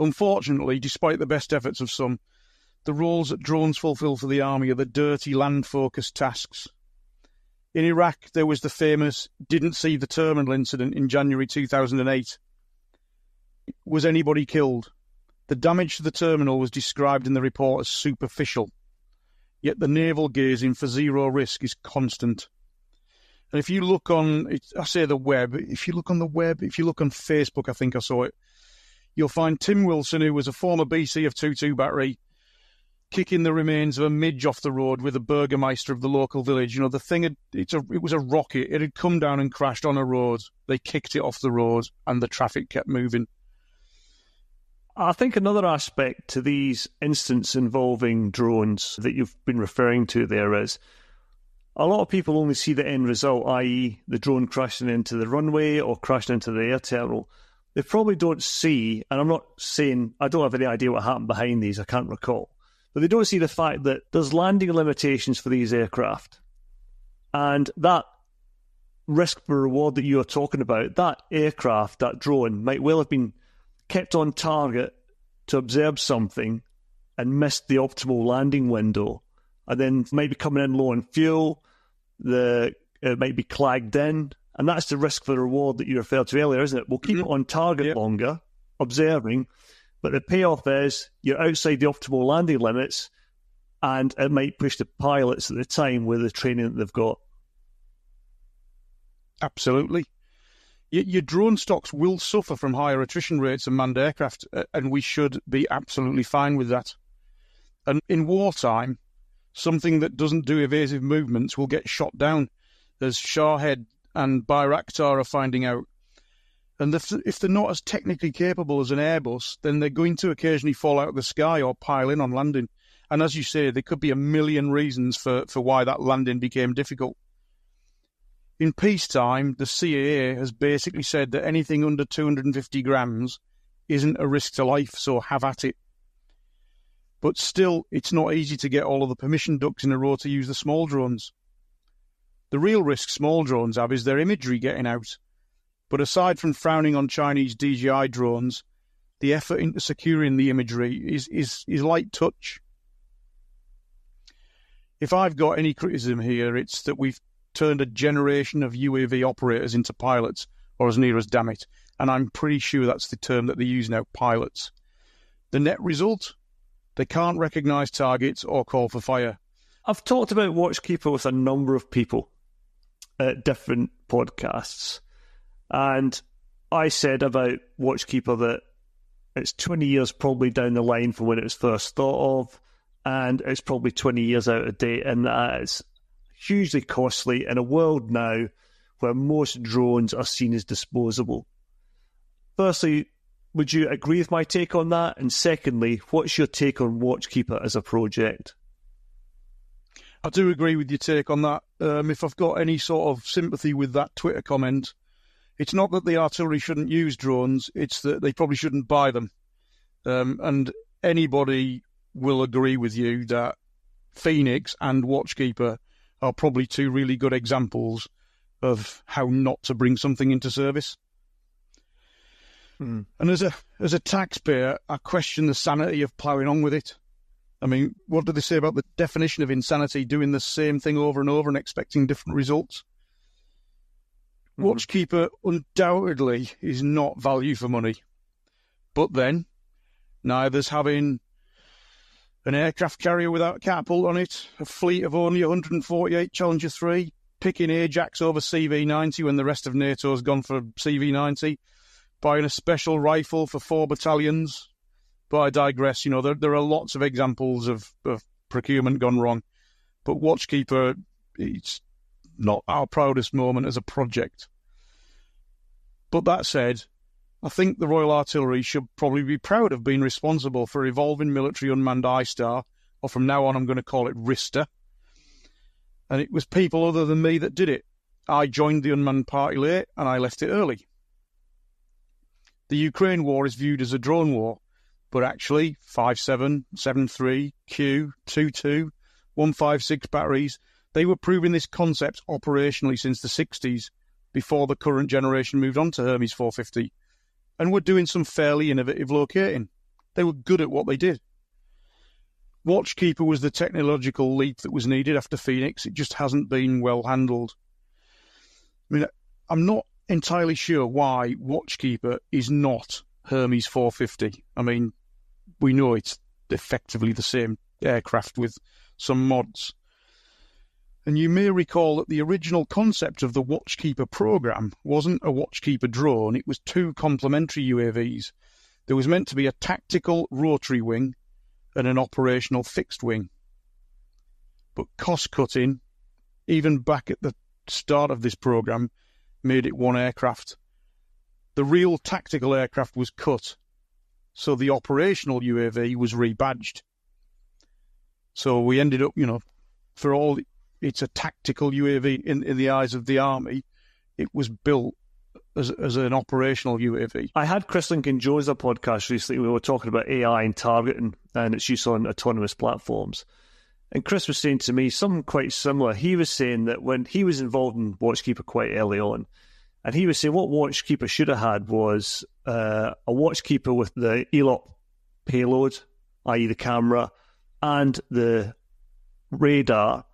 Unfortunately, despite the best efforts of some, the roles that drones fulfil for the army are the dirty land-focused tasks. In Iraq, there was the famous didn't see the terminal incident in January 2008. Was anybody killed? The damage to the terminal was described in the report as superficial, yet the naval gazing for zero risk is constant. And if you look on, I say the web, if you look on the web, if you look on Facebook, I think I saw it, you'll find Tim Wilson, who was a former BC of 2-2 battery, kicking the remains of a midge off the road with a burgomaster of the local village. You know, the thing, it was a rocket. It had come down and crashed on a road. They kicked it off the road and the traffic kept moving. I think another aspect to these incidents involving drones that you've been referring to there is a lot of people only see the end result, i.e. the drone crashing into the runway or crashing into the air terminal. They probably don't see, and I'm not saying, I don't have any idea what happened behind these, I can't recall, but they don't see the fact that there's landing limitations for these aircraft. And that risk for reward that you're talking about, that aircraft, that drone, might well have been kept on target to observe something and missed the optimal landing window, and then maybe coming in low on fuel, the it might be clagged in, and that's the risk for the reward that you referred to earlier, isn't it? We'll keep it on target longer, observing, but the payoff is you're outside the optimal landing limits, and it might push the pilots at the time with the training that they've got. Absolutely. Your drone stocks will suffer from higher attrition rates than manned aircraft, and we should be absolutely fine with that. And in wartime, something that doesn't do evasive movements will get shot down, as Shahed and Bayraktar are finding out. And if they're not as technically capable as an Airbus, then they're going to occasionally fall out of the sky or pile in on landing. And as you say, there could be a million reasons for why that landing became difficult. In peacetime, the CAA has basically said that anything under 250 grams isn't a risk to life, so have at it. But still, it's not easy to get all of the permission ducks in a row to use the small drones. The real risk small drones have is their imagery getting out. But aside from frowning on Chinese DJI drones, the effort into securing the imagery is light touch. If I've got any criticism here, it's that we've turned a generation of UAV operators into pilots, or as near as damn it, and I'm pretty sure that's the term that they use now, pilots. The net result? They can't recognise targets or call for fire. I've talked about Watchkeeper with a number of people at different podcasts, and I said about Watchkeeper that it's 20 years probably down the line from when it was first thought of, and it's probably 20 years out of date, and that is hugely costly in a world now where most drones are seen as disposable. Firstly, would you agree with my take on that? And secondly, what's your take on Watchkeeper as a project? I do agree with your take on that. If I've got any sort of sympathy with that Twitter comment, it's not that the artillery shouldn't use drones, it's that they probably shouldn't buy them. And anybody will agree with you that Phoenix and Watchkeeper are probably two really good examples of how not to bring something into service. And as a taxpayer, I question the sanity of ploughing on with it. I mean, what do they say about the definition of insanity, doing the same thing over and over and expecting different results? Watchkeeper undoubtedly is not value for money. But then, neither's having an aircraft carrier without a catapult on it, a fleet of only 148 Challenger 3, picking Ajax over CV-90 when the rest of NATO's gone for CV-90, buying a special rifle for 4 battalions. But I digress, there are lots of examples of procurement gone wrong. But Watchkeeper, it's not our proudest moment as a project. But that said, I think the Royal Artillery should probably be proud of being responsible for evolving military unmanned ISTAR, or from now on I'm going to call it RISTA. And it was people other than me that did it. I joined the unmanned party late, and I left it early. The Ukraine war is viewed as a drone war, but actually 5.7, 7.3, Q, 2.2, 156 batteries, they were proving this concept operationally since the 60s, before the current generation moved on to Hermes 450. And were doing some fairly innovative locating. They were good at what they did. Watchkeeper was the technological leap that was needed after Phoenix. It just hasn't been well handled. I mean, I'm not entirely sure why Watchkeeper is not Hermes 450. I mean, we know it's effectively the same aircraft with some mods. And you may recall that the original concept of the Watchkeeper program wasn't a Watchkeeper drone, it was 2 complementary UAVs. There was meant to be a tactical rotary wing and an operational fixed wing. But cost-cutting, even back at the start of this program, made it 1 aircraft. The real tactical aircraft was cut, so the operational UAV was rebadged. So we ended up, for all it's a tactical UAV in the eyes of the army, it was built as an operational UAV. I had Chris Lincoln-Jones on a podcast recently. We were talking about AI and targeting and its use on autonomous platforms. And Chris was saying to me something quite similar. He was saying that when he was involved in Watchkeeper quite early on, and he was saying what Watchkeeper should have had was a Watchkeeper with the ELOP payload, i.e. the camera, and the radar,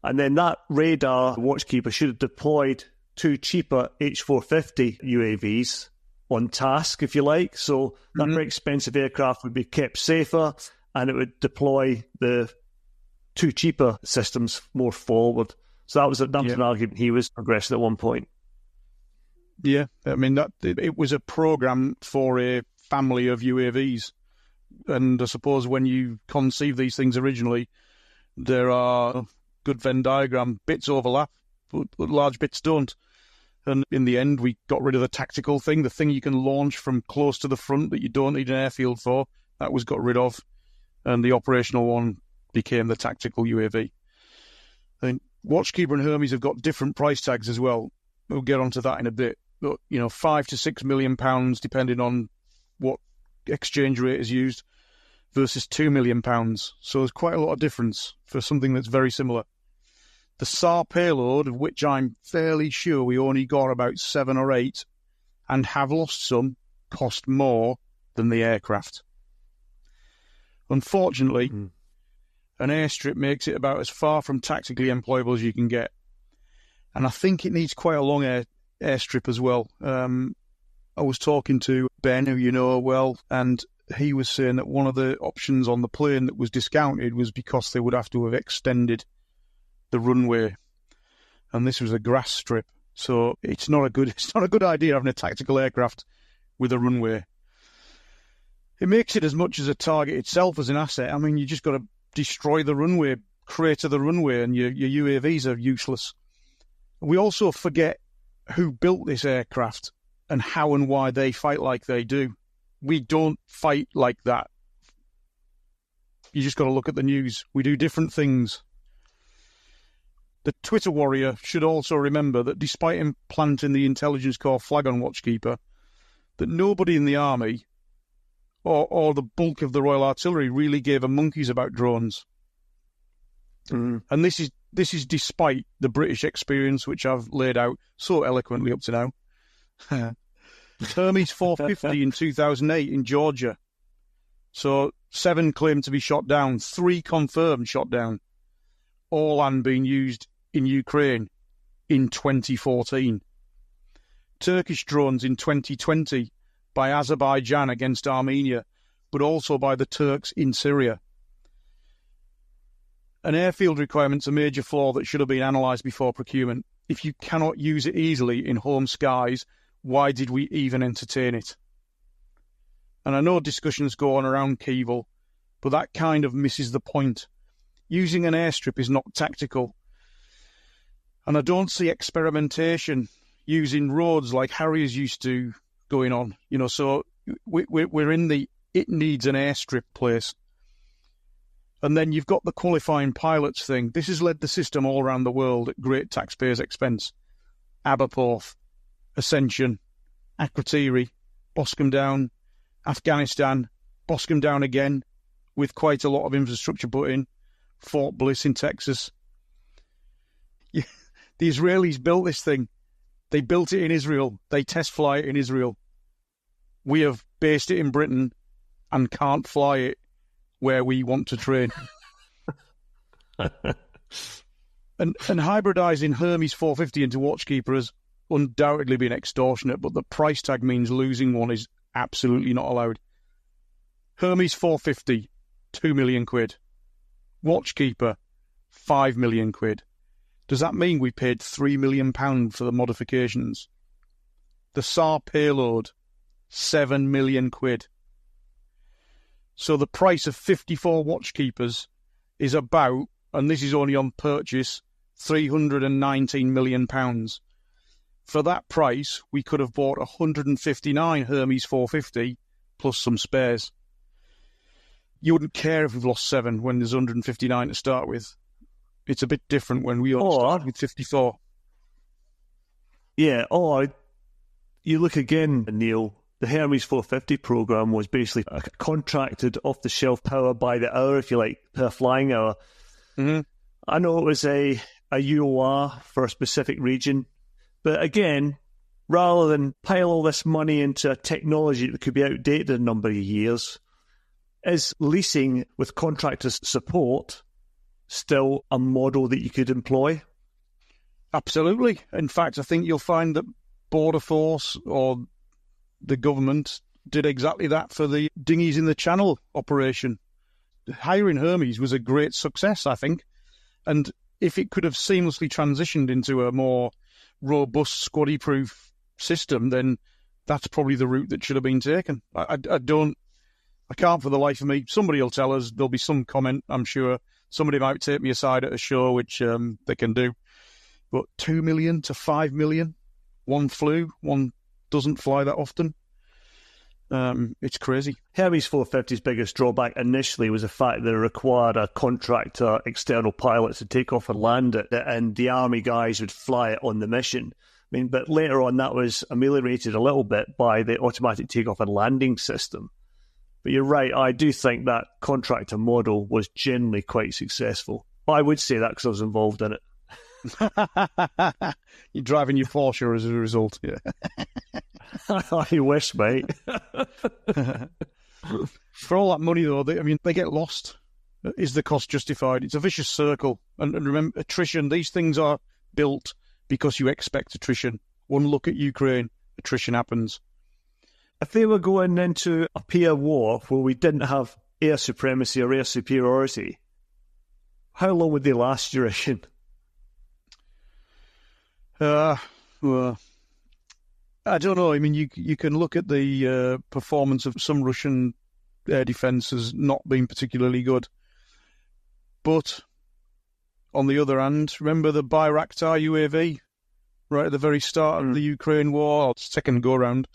And then that radar Watchkeeper should have deployed 2 cheaper H-450 UAVs on task, if you like. So that very expensive aircraft would be kept safer, and it would deploy the 2 cheaper systems more forward. So that was an argument he was progressing at one point. Yeah, I mean, it was a program for a family of UAVs. And I suppose when you conceive these things originally, there are good Venn diagram. Bits overlap, but large bits don't. And in the end, we got rid of the tactical thing, the thing you can launch from close to the front that you don't need an airfield for. That was got rid of. And the operational one became the tactical UAV. And Watchkeeper and Hermes have got different price tags as well. We'll get onto that in a bit. But, £5 to £6 million, depending on what exchange rate is used, versus £2 million. So there's quite a lot of difference for something that's very similar. The SAR payload, of which I'm fairly sure we only got about 7 or 8, and have lost some, cost more than the aircraft. Unfortunately, an airstrip makes it about as far from tactically employable as you can get. And I think it needs quite a long airstrip as well. I was talking to Ben, who you know well, and he was saying that one of the options on the plane that was discounted was because they would have to have extended the runway, and this was a grass strip, so it's not a good idea having a tactical aircraft with a runway. It makes it as much as a target itself as an asset. I mean, you just got to destroy the runway, crater the runway, and your UAVs are useless. We also forget who built this aircraft and how and why they fight like they do. We don't fight like that. You just got to look at the news. We do different things. The Twitter warrior should also remember that despite him planting the Intelligence Corps flag on Watchkeeper, that nobody in the army or the bulk of the Royal Artillery really gave a monkeys about drones. And this is despite the British experience, which I've laid out so eloquently up to now. Hermes 450 in 2008 in Georgia. So 7 claimed to be shot down, 3 confirmed shot down. All and being used in Ukraine in 2014. Turkish drones in 2020 by Azerbaijan against Armenia, but also by the Turks in Syria. An airfield requirement's a major flaw that should have been analysed before procurement. If you cannot use it easily in home skies, why did we even entertain it? And I know discussions go on around Keevil, but that kind of misses the point. Using an airstrip is not tactical. And I don't see experimentation using roads like Harriers used to going on. So we're in the it needs an airstrip place. And then you've got the qualifying pilots thing. This has led the system all around the world at great taxpayers' expense. Aberporth, Ascension, Akrotiri, Boscombe Down, Afghanistan, Boscombe Down again, with quite a lot of infrastructure put in. Fort Bliss in Texas. The Israelis built this thing. They built it in Israel. They test fly it in Israel. We have based it in Britain and can't fly it where we want to train. and hybridising Hermes 450 into Watchkeeper has undoubtedly been extortionate, but the price tag means losing one is absolutely not allowed. Hermes 450, 2 million quid. Watchkeeper, 5 million quid. Does that mean we paid £3 million for the modifications? The SAR payload, 7 million quid. So the price of 54 Watchkeepers is about, and this is only on purchase, £319 million. For that price, we could have bought 159 Hermes 450 plus some spares. You wouldn't care if we've lost 7 when there's 159 to start with. It's a bit different when we only start with 54. Yeah, you look again, Neil, the Hermes 450 program was basically a contracted off-the-shelf power by the hour, if you like, per flying hour. Mm-hmm. I know it was a UOR for a specific region, but again, rather than pile all this money into a technology that could be outdated in a number of years, is leasing with contractors' support still a model that you could employ? Absolutely. In fact, I think you'll find that Border Force or the government did exactly that for the dinghies in the Channel operation. Hiring Hermes was a great success, I think. And if it could have seamlessly transitioned into a more robust, squaddy-proof system, then that's probably the route that should have been taken. I can't for the life of me. Somebody will tell us. There'll be some comment, I'm sure. Somebody might take me aside at a show, which they can do. But 2 million to 5 million, one flew, one doesn't fly that often. It's crazy. Hermes 450's biggest drawback initially was the fact that it required a contractor, external pilots to take off and land it, and the Army guys would fly it on the mission. I mean, but later on that was ameliorated a little bit by the automatic takeoff and landing system. But you're right, I do think that contractor model was generally quite successful. I would say that because I was involved in it. You're driving your Porsche as a result, yeah. I wish, mate. For all that money, though, they get lost. Is the cost justified? It's a vicious circle. And remember, attrition, these things are built because you expect attrition. One look at Ukraine, attrition happens. If they were going into a peer war where we didn't have air supremacy or air superiority, how long would they last, you reckon? Well, I don't know. I mean, you can look at the performance of some Russian air defence as not being particularly good. But on the other hand, remember the Bayraktar UAV right at the very start of the Ukraine war, or second go-round?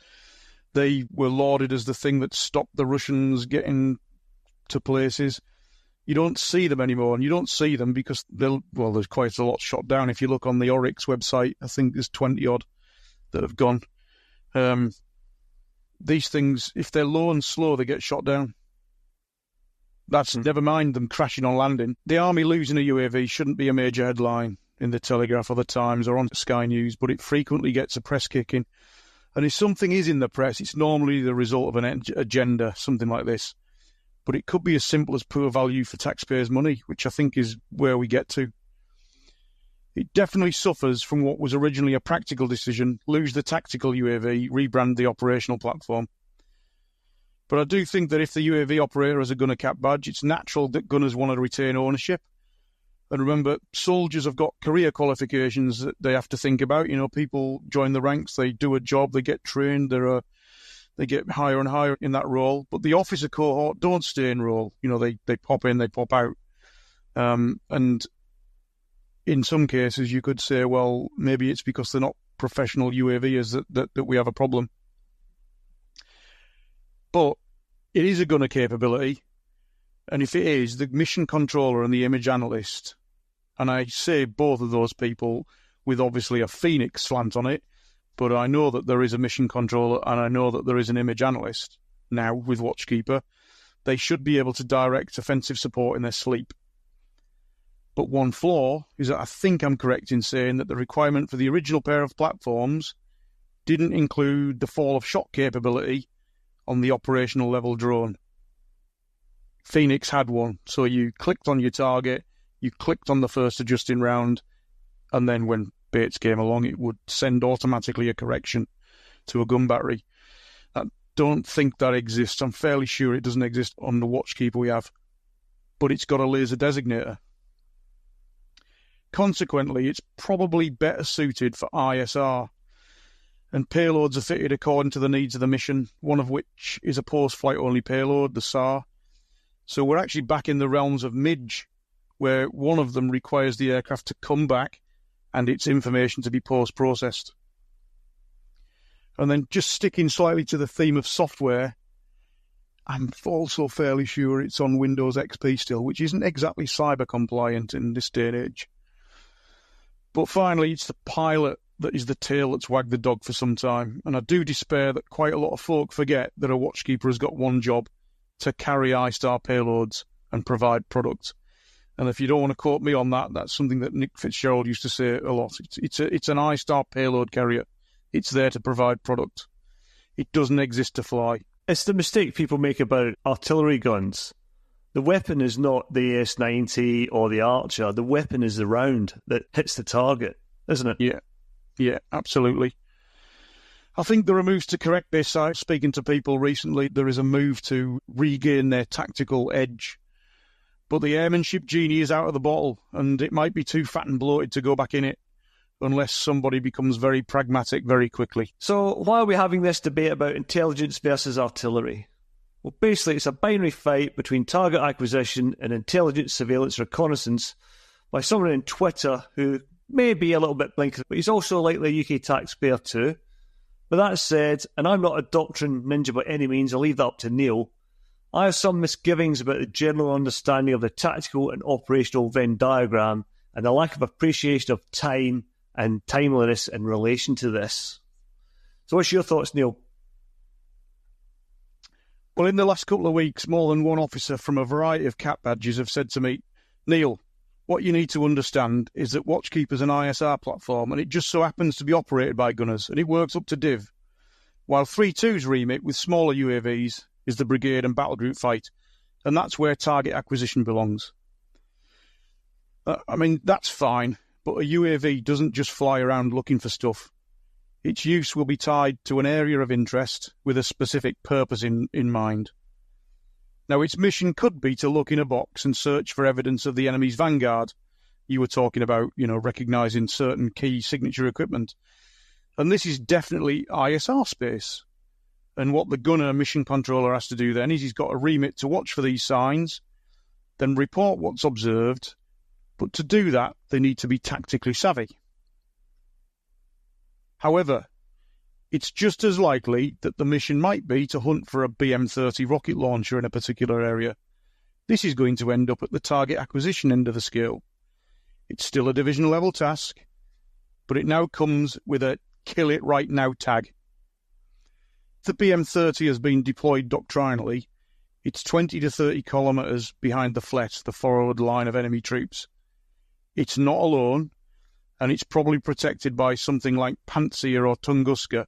They were lauded as the thing that stopped the Russians getting to places. You don't see them anymore, and you don't see them because there's quite a lot shot down. If you look on the Oryx website, I think there's 20-odd that have gone. These things, if they're low and slow, they get shot down. That's never mind them crashing on landing. The Army losing a UAV shouldn't be a major headline in the Telegraph or the Times or on Sky News, but it frequently gets a press kicking. And if something is in the press, it's normally the result of an agenda, something like this. But it could be as simple as poor value for taxpayers' money, which I think is where we get to. It definitely suffers from what was originally a practical decision: lose the tactical UAV, rebrand the operational platform. But I do think that if the UAV operator has a gunner cap badge, it's natural that gunners want to retain ownership. And remember, soldiers have got career qualifications that they have to think about. You know, people join the ranks, they do a job, they get trained, they get higher and higher in that role. But the officer cohort don't stay in role. You know, they pop in, they pop out. And in some cases, you could say, well, maybe it's because they're not professional UAVers that we have a problem. But it is a gunner capability. And if it is, the mission controller and the image analyst, and I say both of those people with obviously a Phoenix slant on it, but I know that there is a mission controller and I know that there is an image analyst now with Watchkeeper. They should be able to direct offensive support in their sleep. But one flaw is that I think I'm correct in saying that the requirement for the original pair of platforms didn't include the fall of shot capability on the operational level drone. Phoenix had one, so you clicked on your target, you clicked on the first adjusting round, and then when Bates came along, it would send automatically a correction to a gun battery. I don't think that exists. I'm fairly sure it doesn't exist on the Watchkeeper we have, but it's got a laser designator. Consequently, it's probably better suited for ISR, and payloads are fitted according to the needs of the mission, one of which is a post-flight only payload, the SAR. So we're actually back in the realms of Midge, where one of them requires the aircraft to come back and its information to be post-processed. And then just sticking slightly to the theme of software, I'm also fairly sure it's on Windows XP still, which isn't exactly cyber compliant in this day and age. But finally, it's the pilot that is the tail that's wagged the dog for some time. And I do despair that quite a lot of folk forget that a Watchkeeper has got one job: to carry ISTAR payloads and provide product. And if you don't want to quote me on that, that's something that Nick Fitzgerald used to say a lot. It's an ISTAR payload carrier. It's there to provide product. It doesn't exist to fly. It's the mistake people make about artillery guns. The weapon is not the AS-90 or the Archer. The weapon is the round that hits the target, isn't it? Yeah, absolutely. I think there are moves to correct this. I was speaking to people recently. There is a move to regain their tactical edge. But the airmanship genie is out of the bottle, and it might be too fat and bloated to go back in it unless somebody becomes very pragmatic very quickly. So why are we having this debate about intelligence versus artillery? Well, basically, it's a binary fight between target acquisition and intelligence, surveillance, reconnaissance by someone in Twitter who may be a little bit blinkered, but he's also likely a UK taxpayer too. But that said, and I'm not a doctrine ninja by any means, I'll leave that up to Neale, I have some misgivings about the general understanding of the tactical and operational Venn diagram and the lack of appreciation of time and timeliness in relation to this. So what's your thoughts, Neale? Well, in the last couple of weeks, more than one officer from a variety of cap badges have said to me, Neale, what you need to understand is that Watchkeeper's an ISR platform, and it just so happens to be operated by gunners, and it works up to div, while 3.2's remit with smaller UAVs is the brigade and battle group fight, and that's where target acquisition belongs. I mean, that's fine, but a UAV doesn't just fly around looking for stuff. Its use will be tied to an area of interest with a specific purpose in mind. Now, its mission could be to look in a box and search for evidence of the enemy's vanguard. You were talking about, recognising certain key signature equipment. And this is definitely ISR space. And what the gunner mission controller has to do then is he's got a remit to watch for these signs, then report what's observed. But to do that, they need to be tactically savvy. However, it's just as likely that the mission might be to hunt for a BM-30 rocket launcher in a particular area. This is going to end up at the target acquisition end of the scale. It's still a division-level task, but it now comes with a kill it right now tag. The BM-30 has been deployed doctrinally. It's 20 to 30 kilometres behind the Flet, the forward line of enemy troops. It's not alone, and it's probably protected by something like Pantsir or Tunguska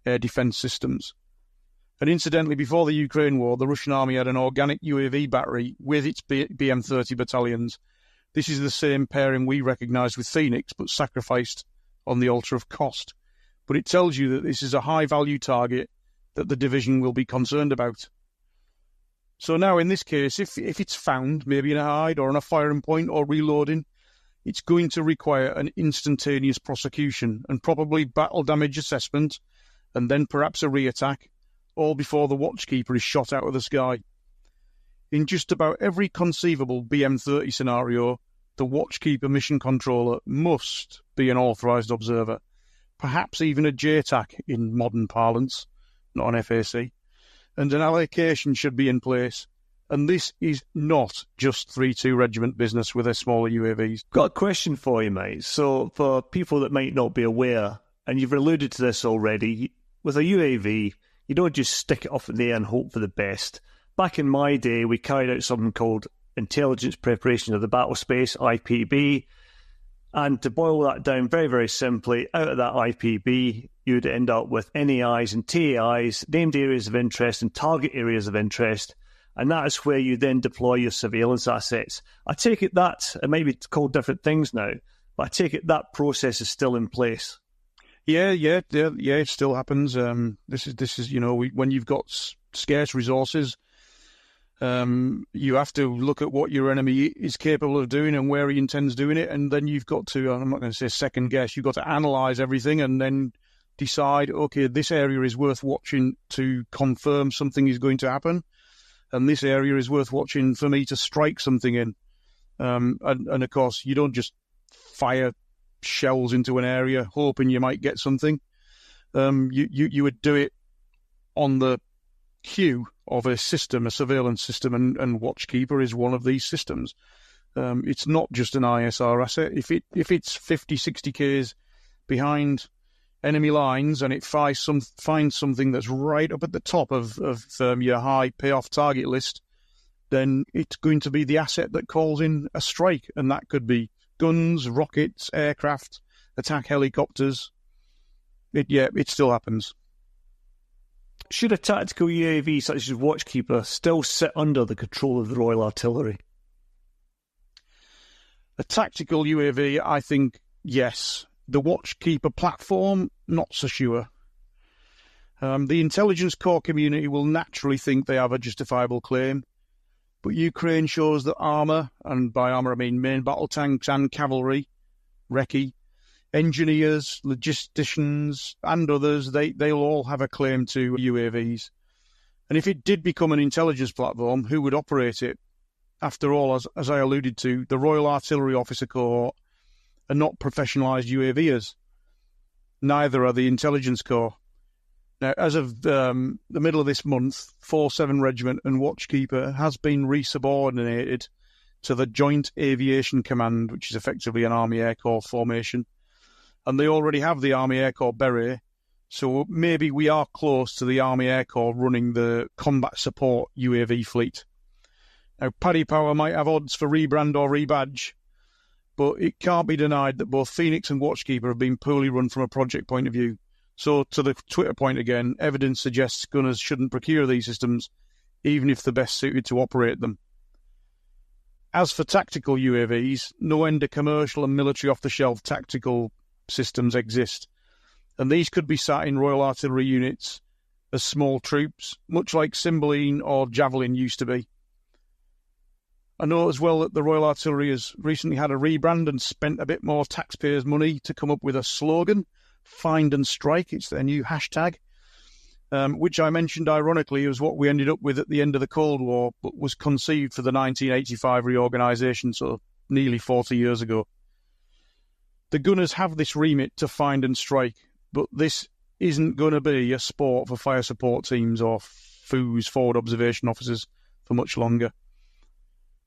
air defence systems. And incidentally, before the Ukraine war, the Russian army had an organic UAV battery with its BM-30 battalions. This is the same pairing we recognised with Phoenix, but sacrificed on the altar of cost. But it tells you that this is a high-value target that the division will be concerned about. So now, in this case, if it's found, maybe in a hide or on a firing point or reloading, it's going to require an instantaneous prosecution and probably battle damage assessment, and then perhaps a re-attack, all before the Watchkeeper is shot out of the sky. In just about every conceivable BM-30 scenario, the Watchkeeper mission controller must be an authorised observer, perhaps even a JTAC in modern parlance, not an FAC, and an allocation should be in place. And this is not just 3-2 regiment business with their smaller UAVs. Got a question for you, mate. So for people that might not be aware, and you've alluded to this already, with a UAV, you don't just stick it up in the air and hope for the best. Back in my day, we carried out something called Intelligence Preparation of the Battle Space, IPB. And to boil that down very, very simply, out of that IPB, you'd end up with NAIs and TAIs, named areas of interest and target areas of interest. And that is where you then deploy your surveillance assets. I take it that, it might be called different things now, but I take it that process is still in place. Yeah, it still happens. This is when you've got scarce resources, you have to look at what your enemy is capable of doing and where he intends doing it, and then you've got to, I'm not going to say second guess, you've got to analyse everything and then decide, okay, this area is worth watching to confirm something is going to happen, and this area is worth watching for me to strike something in. And of course, you don't just fire shells into an area hoping you might get something. You would do it on the cue of a system, a surveillance system, and Watchkeeper is one of these systems. It's not just an ISR asset. If it's 50, 60 Ks behind enemy lines and it finds something that's right up at the top of your high payoff target list, then it's going to be the asset that calls in a strike, and that could be guns, rockets, aircraft, attack helicopters. It still happens. should a tactical UAV such as Watchkeeper still sit under the control of the Royal Artillery? A tactical UAV, I think, yes. The Watchkeeper platform, not so sure. The intelligence core community will naturally think they have a justifiable claim, but Ukraine shows that armour, and by armour I mean main battle tanks and cavalry, recce, engineers, logisticians, and others, they'll all have a claim to UAVs. And if it did become an intelligence platform, who would operate it? After all, as I alluded to, the Royal Artillery Officer Cohort are not professionalised UAVers. Neither are the Intelligence Corps. Now, as of the middle of this month, 47 Regiment and Watchkeeper has been resubordinated to the Joint Aviation Command, which is effectively an Army Air Corps formation. And they already have the Army Air Corps Beret, so maybe we are close to the Army Air Corps running the combat support UAV fleet. Now, Paddy Power might have odds for rebrand or rebadge, but it can't be denied that both Phoenix and Watchkeeper have been poorly run from a project point of view. So, to the Twitter point again, evidence suggests gunners shouldn't procure these systems, even if they're best suited to operate them. As for tactical UAVs, no end of commercial and military off-the-shelf tactical systems exist, and these could be sat in Royal Artillery units as small troops, much like Cymbeline or Javelin used to be. I know as well that the Royal Artillery has recently had a rebrand and spent a bit more taxpayers' money to come up with a slogan, Find and Strike. It's their new hashtag, which I mentioned ironically was what we ended up with at the end of the Cold War, but was conceived for the 1985 reorganisation, so nearly 40 years ago. The gunners have this remit to find and strike, but this isn't going to be a sport for fire support teams or FOOs, forward observation officers, for much longer.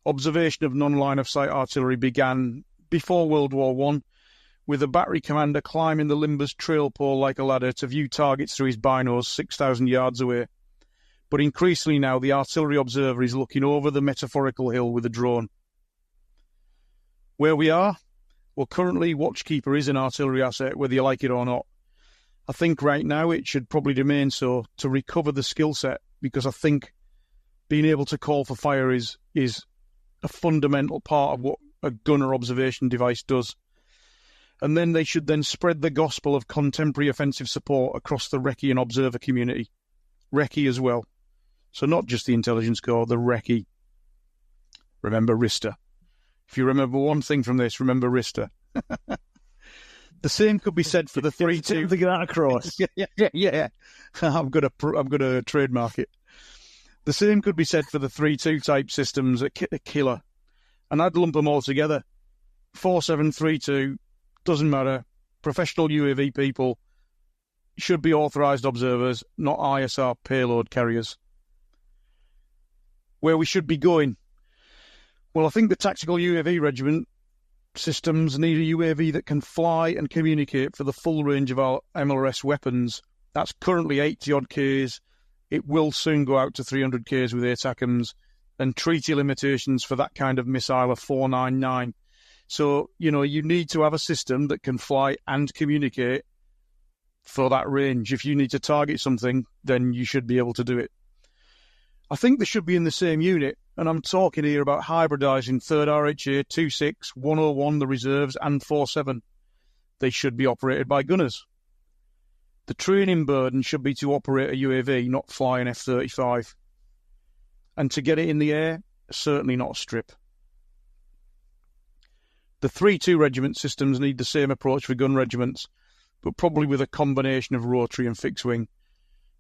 Observation of non-line-of-sight artillery began before World War I, with a battery commander climbing the Limbers trail pole like a ladder to view targets through his binos 6,000 yards away. But increasingly now, the artillery observer is looking over the metaphorical hill with a drone. Where we are? Well, currently, Watchkeeper is an artillery asset, whether you like it or not. I think right now it should probably remain so to recover the skill set, because I think being able to call for fire is a fundamental part of what a gunner observation device does. And then they should then spread the gospel of contemporary offensive support across the recce and observer community. Recce as well. So not just the Intelligence Corps, the recce. Remember RISTA. If you remember one thing from this, remember RISTA. The same could be said for the 3-2. To get that across. Yeah. I'm gonna trademark it. The same could be said for the 3-2 type systems at Killer. And I'd lump them all together. 4732, doesn't matter. Professional UAV people should be authorised observers, not ISR payload carriers. Where we should be going? Well, I think the tactical UAV regiment systems need a UAV that can fly and communicate for the full range of our MLRS weapons. That's currently 80-odd Ks. It will soon go out to 300 Ks with ATACMS, and treaty limitations for that kind of missile are 499. So, you need to have a system that can fly and communicate for that range. If you need to target something, then you should be able to do it. I think they should be in the same unit, and I'm talking here about hybridising 3rd RHA, 26, 101, the reserves, and 47. They should be operated by gunners. The training burden should be to operate a UAV, not fly an F-35. And to get it in the air, certainly not a strip. The 3-2 regiment systems need the same approach for gun regiments, but probably with a combination of rotary and fixed wing.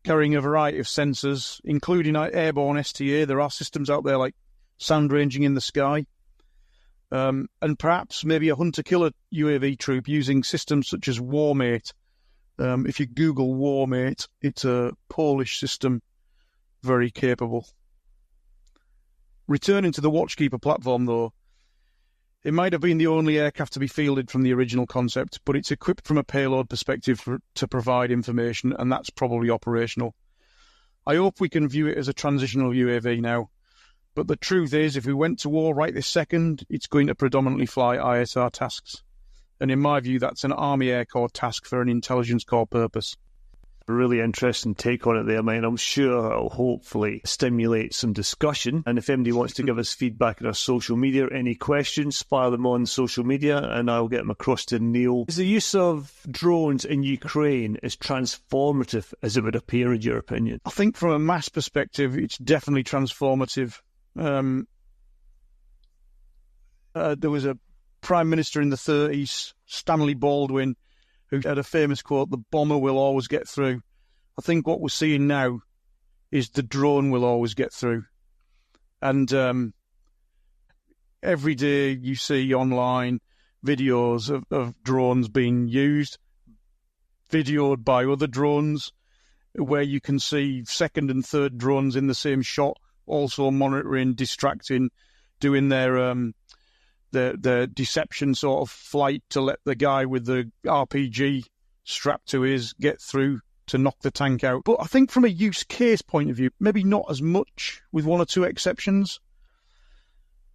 Carrying a variety of sensors, including airborne STA. There are systems out there like sound ranging in the sky. And perhaps maybe a hunter-killer UAV troop using systems such as Warmate. If you Google Warmate, it's a Polish system, very capable. Returning to the Watchkeeper platform, though, it might have been the only aircraft to be fielded from the original concept, but it's equipped from a payload perspective to provide information, and that's probably operational. I hope we can view it as a transitional UAV now, but the truth is, if we went to war right this second, it's going to predominantly fly ISR tasks. And in my view, that's an Army Air Corps task for an Intelligence Corps purpose. A really interesting take on it there, mate. I'm sure it'll hopefully stimulate some discussion. And if anybody wants to give us feedback on our social media, any questions, fire them on social media and I'll get them across to Neale. Is the use of drones in Ukraine as transformative as it would appear, in your opinion? I think from a mass perspective, it's definitely transformative. There was a Prime Minister in the 30s, Stanley Baldwin, who had a famous quote, "The bomber will always get through." I think what we're seeing now is the drone will always get through. And every day you see online videos of drones being used, videoed by other drones, where you can see second and third drones in the same shot, also monitoring, distracting, doing their deception sort of flight to let the guy with the RPG strapped to his get through to knock the tank out. But I think from a use case point of view, maybe not as much, with one or two exceptions.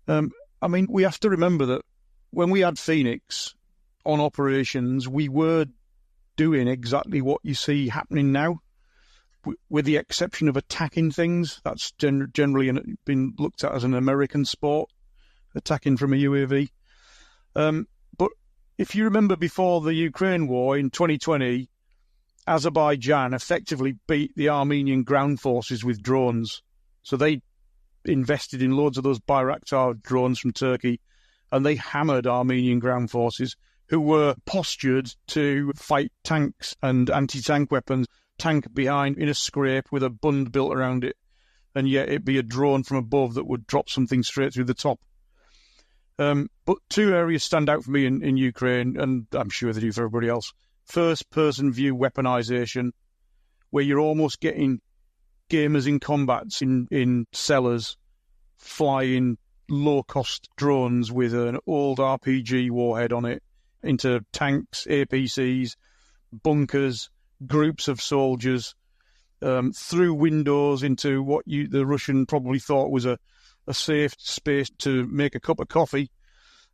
I mean, we have to remember that when we had Phoenix on operations, we were doing exactly what you see happening now, with the exception of attacking things. That's generally been looked at as an American sport, attacking from a UAV. But if you remember before the Ukraine war in 2020, Azerbaijan effectively beat the Armenian ground forces with drones. So they invested in loads of those Bayraktar drones from Turkey, and they hammered Armenian ground forces who were postured to fight tanks and anti-tank weapons, tank behind in a scrape with a bund built around it, and yet it'd be a drone from above that would drop something straight through the top. But two areas stand out for me in Ukraine, and I'm sure they do for everybody else. First-person view weaponization, where you're almost getting gamers in combats in cellars flying low-cost drones with an old RPG warhead on it into tanks, APCs, bunkers, groups of soldiers, through windows into what the Russian probably thought was a safe space to make a cup of coffee.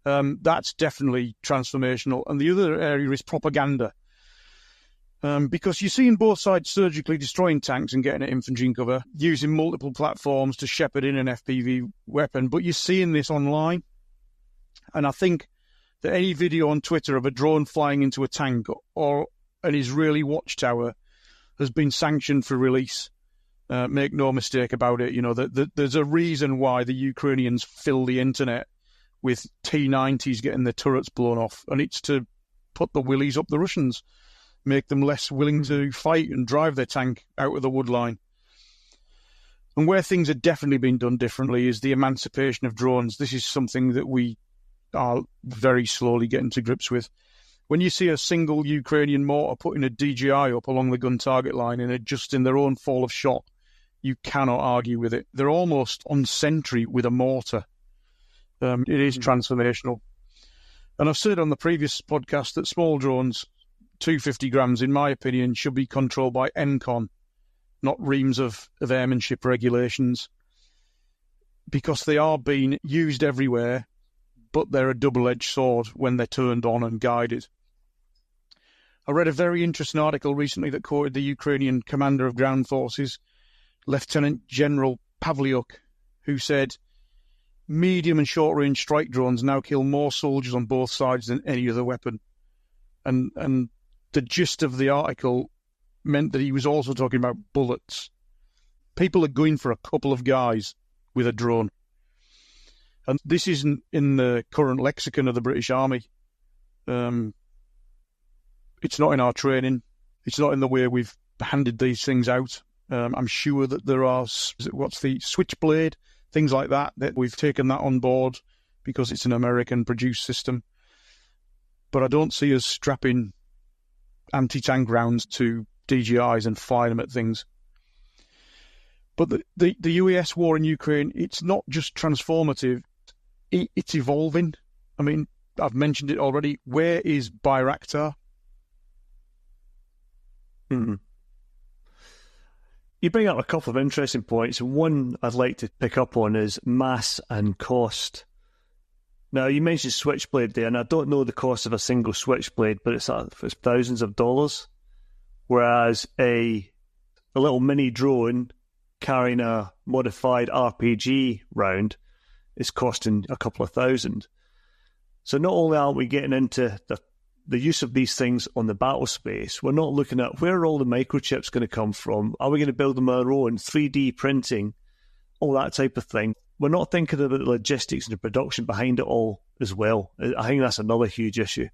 That's definitely transformational. And the other area is propaganda. Because you're seeing both sides surgically destroying tanks and getting at infantry cover, using multiple platforms to shepherd in an FPV weapon, but you're seeing this online. And I think that any video on Twitter of a drone flying into a tank or an Israeli watchtower has been sanctioned for release. Make no mistake about it. You know, there's a reason why the Ukrainians fill the internet with T-90s getting their turrets blown off, and it's to put the willies up the Russians, make them less willing to fight and drive their tank out of the wood line. And where things are definitely being done differently is the emancipation of drones. This is something that we are very slowly getting to grips with. When you see a single Ukrainian mortar putting a DJI up along the gun target line and adjusting their own fall of shot, you cannot argue with it. They're almost on sentry with a mortar. It is transformational. And I've said on the previous podcast that small drones, 250 grams, in my opinion, should be controlled by NCON, not reams of airmanship regulations, because they are being used everywhere, but they're a double-edged sword when they're turned on and guided. I read a very interesting article recently that quoted the Ukrainian commander of ground forces, Lieutenant General Pavliuk, who said, "Medium and short-range strike drones now kill more soldiers on both sides than any other weapon." And the gist of the article meant that he was also talking about bullets. People are going for a couple of guys with a drone. And this isn't in the current lexicon of the British Army. It's not in our training. It's not in the way we've handed these things out. I'm sure that there are, what's the Switchblade, things like that we've taken that on board because it's an American-produced system. But I don't see us strapping anti-tank rounds to DJIs and firing them at things. But the US war in Ukraine, it's not just transformative, it's evolving. I mean, I've mentioned it already. Where is Bayraktar? Mm-hmm. You bring up a couple of interesting points. One I'd like to pick up on is mass and cost. Now, you mentioned Switchblade there, and I don't know the cost of a single Switchblade, but it's thousands of dollars. whereas a little mini drone carrying a modified RPG round is costing a couple of $1,000. So not only are we getting into the use of these things on the battle space, we're not looking at where are all the microchips going to come from? Are we going to build them our own? 3D printing, all that type of thing. We're not thinking about the logistics and the production behind it all as well. I think that's another huge issue.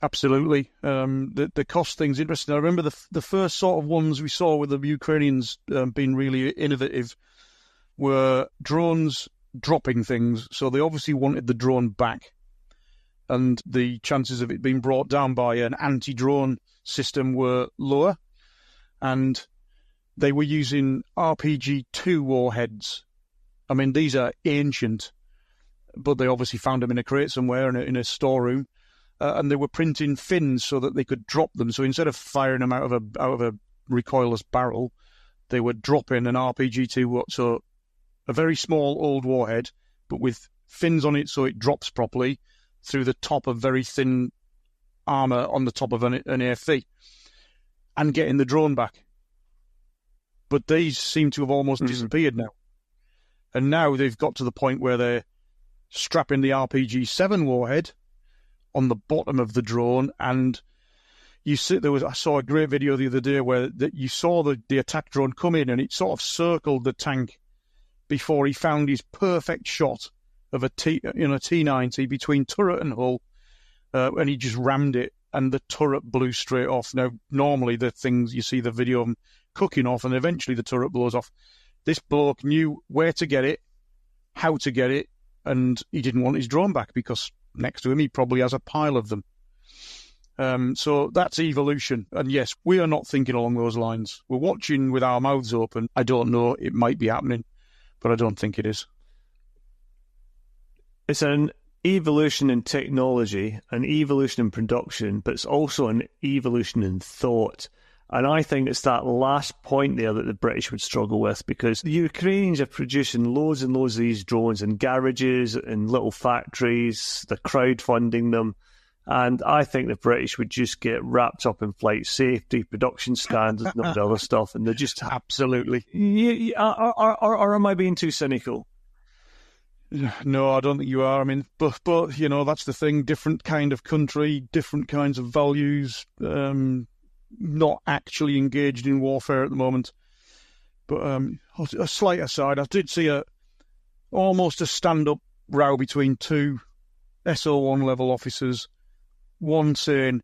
Absolutely. The cost thing's interesting. I remember the first sort of ones we saw with the Ukrainians being really innovative were drones dropping things. So they obviously wanted the drone back. And the chances of it being brought down by an anti-drone system were lower. And they were using RPG-2 warheads. I mean, these are ancient, but they obviously found them in a crate somewhere in a storeroom. And they were printing fins so that they could drop them. So instead of firing them out of a recoilless barrel, they were dropping an RPG-2, so a very small old warhead, but with fins on it so it drops properly through the top of very thin armour on the top of an AFV, and getting the drone back. But these seem to have almost disappeared now. And now they've got to the point where they're strapping the RPG-7 warhead on the bottom of the drone, and I saw a great video the other day where you saw the attack drone come in and it sort of circled the tank before he found his perfect shot of a T90 between turret and hull, and he just rammed it, and the turret blew straight off. Now, normally the things you see the video of them cooking off, and eventually the turret blows off. This bloke knew where to get it, how to get it, and he didn't want his drone back because next to him he probably has a pile of them. So that's evolution. And yes, we are not thinking along those lines. We're watching with our mouths open. I don't know, it might be happening, but I don't think it is. It's an evolution in technology, an evolution in production, but it's also an evolution in thought. And I think it's that last point there that the British would struggle with, because the Ukrainians are producing loads and loads of these drones in garages and little factories. They're crowdfunding them. And I think the British would just get wrapped up in flight safety, production standards, and all the other stuff. And they're just... Absolutely. Or am I being too cynical? No, I don't think you are. I mean, but you know, that's the thing. Different kind of country, different kinds of values, not actually engaged in warfare at the moment. But a slight aside, I did see almost a stand-up row between two SO1 level officers, one saying,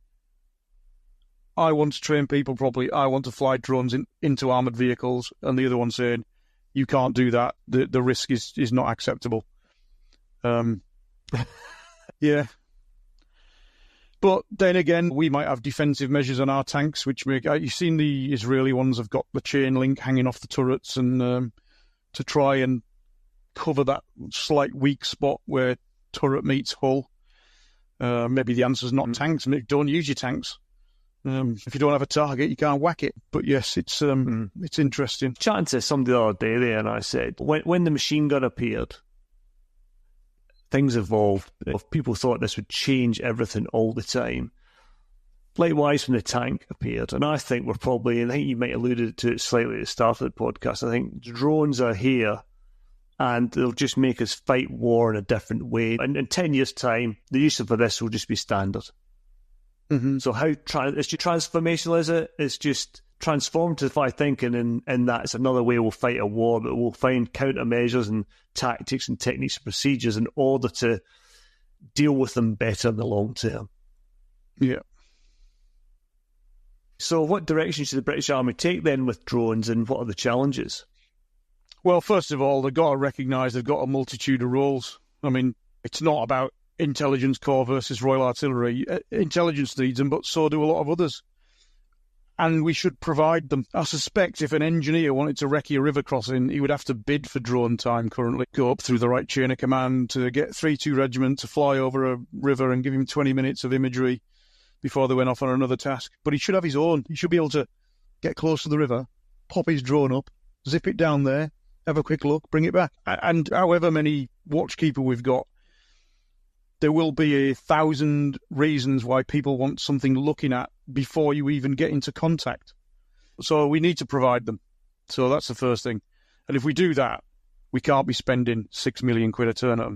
I want to train people properly, I want to fly drones into armoured vehicles, and the other one saying, you can't do that, the risk is not acceptable. Yeah. But then again, we might have defensive measures on our tanks, which make... You've seen the Israeli ones have got the chain link hanging off the turrets, and to try and cover that slight weak spot where turret meets hull. Maybe the answer's not tanks. Don't use your tanks. If you don't have a target, you can't whack it. But yes, it's interesting. Chatting to somebody the other day there, and I said, when the machine gun appeared, things evolved. If people thought this would change everything all the time. Likewise, when the tank appeared, and I think we're probably, and I think you might have alluded to it slightly at the start of the podcast, I think drones are here, and they'll just make us fight war in a different way. And in 10 years' time, the use of this will just be standard. Mm-hmm. So how it's just transformational, is it? It's just transformative, I think, and in that it's another way we'll fight a war, but we'll find countermeasures and tactics and techniques and procedures in order to deal with them better in the long term. Yeah. So what direction should the British Army take then with drones, and what are the challenges? Well, first of all, they've got to recognise they've got a multitude of roles. I mean, it's not about Intelligence Corps versus Royal Artillery. Intelligence needs them, but so do a lot of others. And we should provide them. I suspect if an engineer wanted to recce a river crossing, he would have to bid for drone time currently, go up through the right chain of command to get 3-2 Regiment to fly over a river and give him 20 minutes of imagery before they went off on another task. But he should have his own. He should be able to get close to the river, pop his drone up, zip it down there, have a quick look, bring it back. And however many Watchkeeper we've got, there will be 1,000 reasons why people want something looking at before you even get into contact. So we need to provide them. So that's the first thing. And if we do that, we can't be spending £6 million a turn at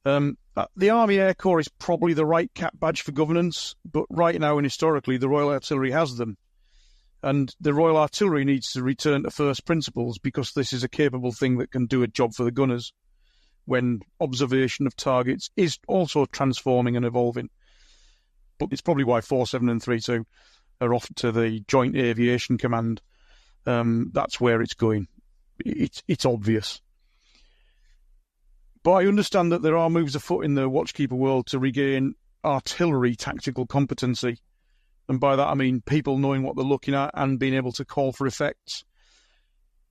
them. The Army Air Corps is probably the right cap badge for governance, but right now and historically, the Royal Artillery has them. And the Royal Artillery needs to return to first principles because this is a capable thing that can do a job for the gunners when observation of targets is also transforming and evolving. But it's probably why 47 and 32 are off to the Joint Aviation Command. That's where it's going. It's obvious. But I understand that there are moves afoot in the Watchkeeper world to regain artillery tactical competency. And by that I mean people knowing what they're looking at and being able to call for effects.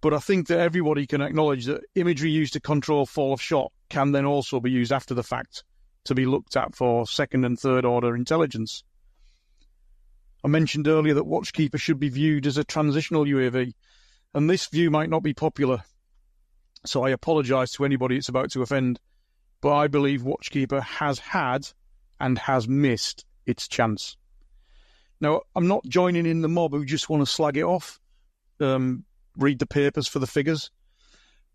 But I think that everybody can acknowledge that imagery used to control fall of shot can then also be used after the fact to be looked at for second and third order intelligence. I mentioned earlier that Watchkeeper should be viewed as a transitional UAV, and this view might not be popular. So I apologise to anybody it's about to offend, but I believe Watchkeeper has had and has missed its chance. Now, I'm not joining in the mob who just want to slag it off, read the papers for the figures,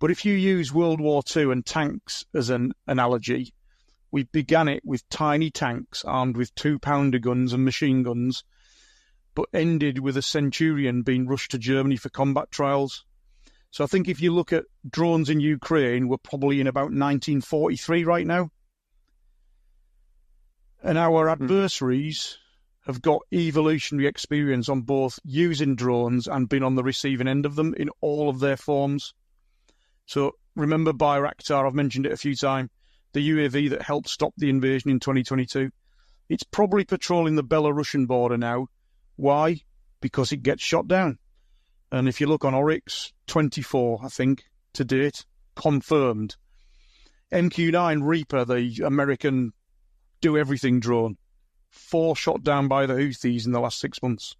but if you use World War II and tanks as an analogy, we began it with tiny tanks armed with 2-pounder guns and machine guns, but ended with a Centurion being rushed to Germany for combat trials. So I think if you look at drones in Ukraine, we're probably in about 1943 right now. And our adversaries have got evolutionary experience on both using drones and been on the receiving end of them in all of their forms. So remember Bayraktar, I've mentioned it a few times, the UAV that helped stop the invasion in 2022. It's probably patrolling the Belarusian border now. Why? Because it gets shot down. And if you look on Oryx, 24, I think, to date, confirmed. MQ-9 Reaper, the American do-everything drone, 4 shot down by the Houthis in the last 6 months.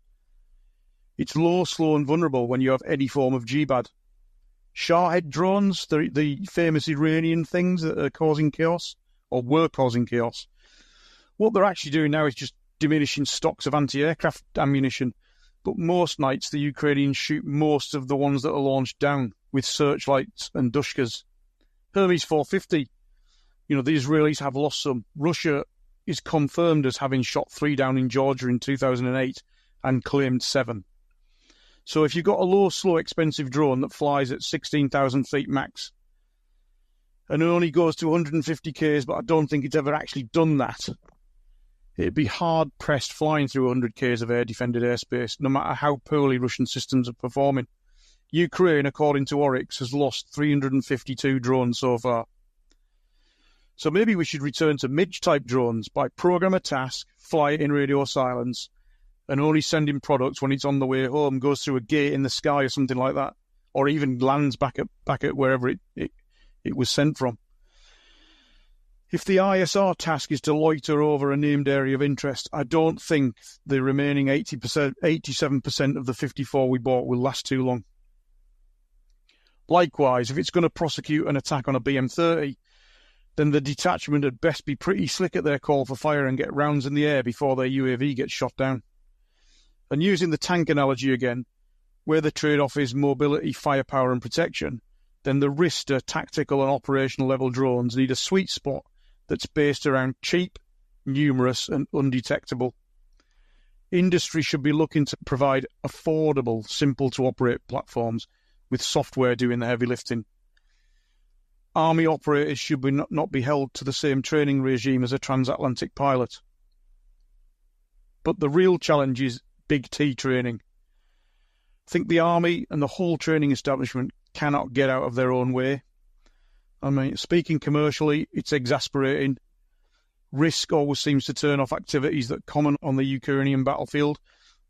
It's low, slow and vulnerable when you have any form of GBAD. Shahhead drones, the famous Iranian things that are causing chaos, or were causing chaos. What they're actually doing now is just diminishing stocks of anti-aircraft ammunition. But most nights the Ukrainians shoot most of the ones that are launched down with searchlights and Dushkas. Hermes 450, the Israelis have lost some. Russia is confirmed as having shot 3 down in Georgia in 2008 and claimed 7. So if you've got a low, slow, expensive drone that flies at 16,000 feet max and only goes to 150 Ks, but I don't think it's ever actually done that, it'd be hard-pressed flying through 100 Ks of air-defended airspace, no matter how poorly Russian systems are performing. Ukraine, according to Oryx, has lost 352 drones so far. So maybe we should return to MIDGE-type drones by program a task, fly it in radio silence, and only send in products when it's on the way home, goes through a gate in the sky or something like that, or even lands back at wherever it was sent from. If the ISR task is to loiter over a named area of interest, I don't think the remaining 87% of the 54 we bought will last too long. Likewise, if it's going to prosecute an attack on a BM-30, then the detachment had best be pretty slick at their call for fire and get rounds in the air before their UAV gets shot down. And using the tank analogy again, where the trade-off is mobility, firepower and protection, then the RISTA tactical and operational level drones need a sweet spot that's based around cheap, numerous and undetectable. Industry should be looking to provide affordable, simple-to-operate platforms with software doing the heavy lifting. Army operators should not be held to the same training regime as a transatlantic pilot. But the real challenge is Big T training. I think the Army and the whole training establishment cannot get out of their own way. I mean, speaking commercially, it's exasperating. Risk always seems to turn off activities that are common on the Ukrainian battlefield.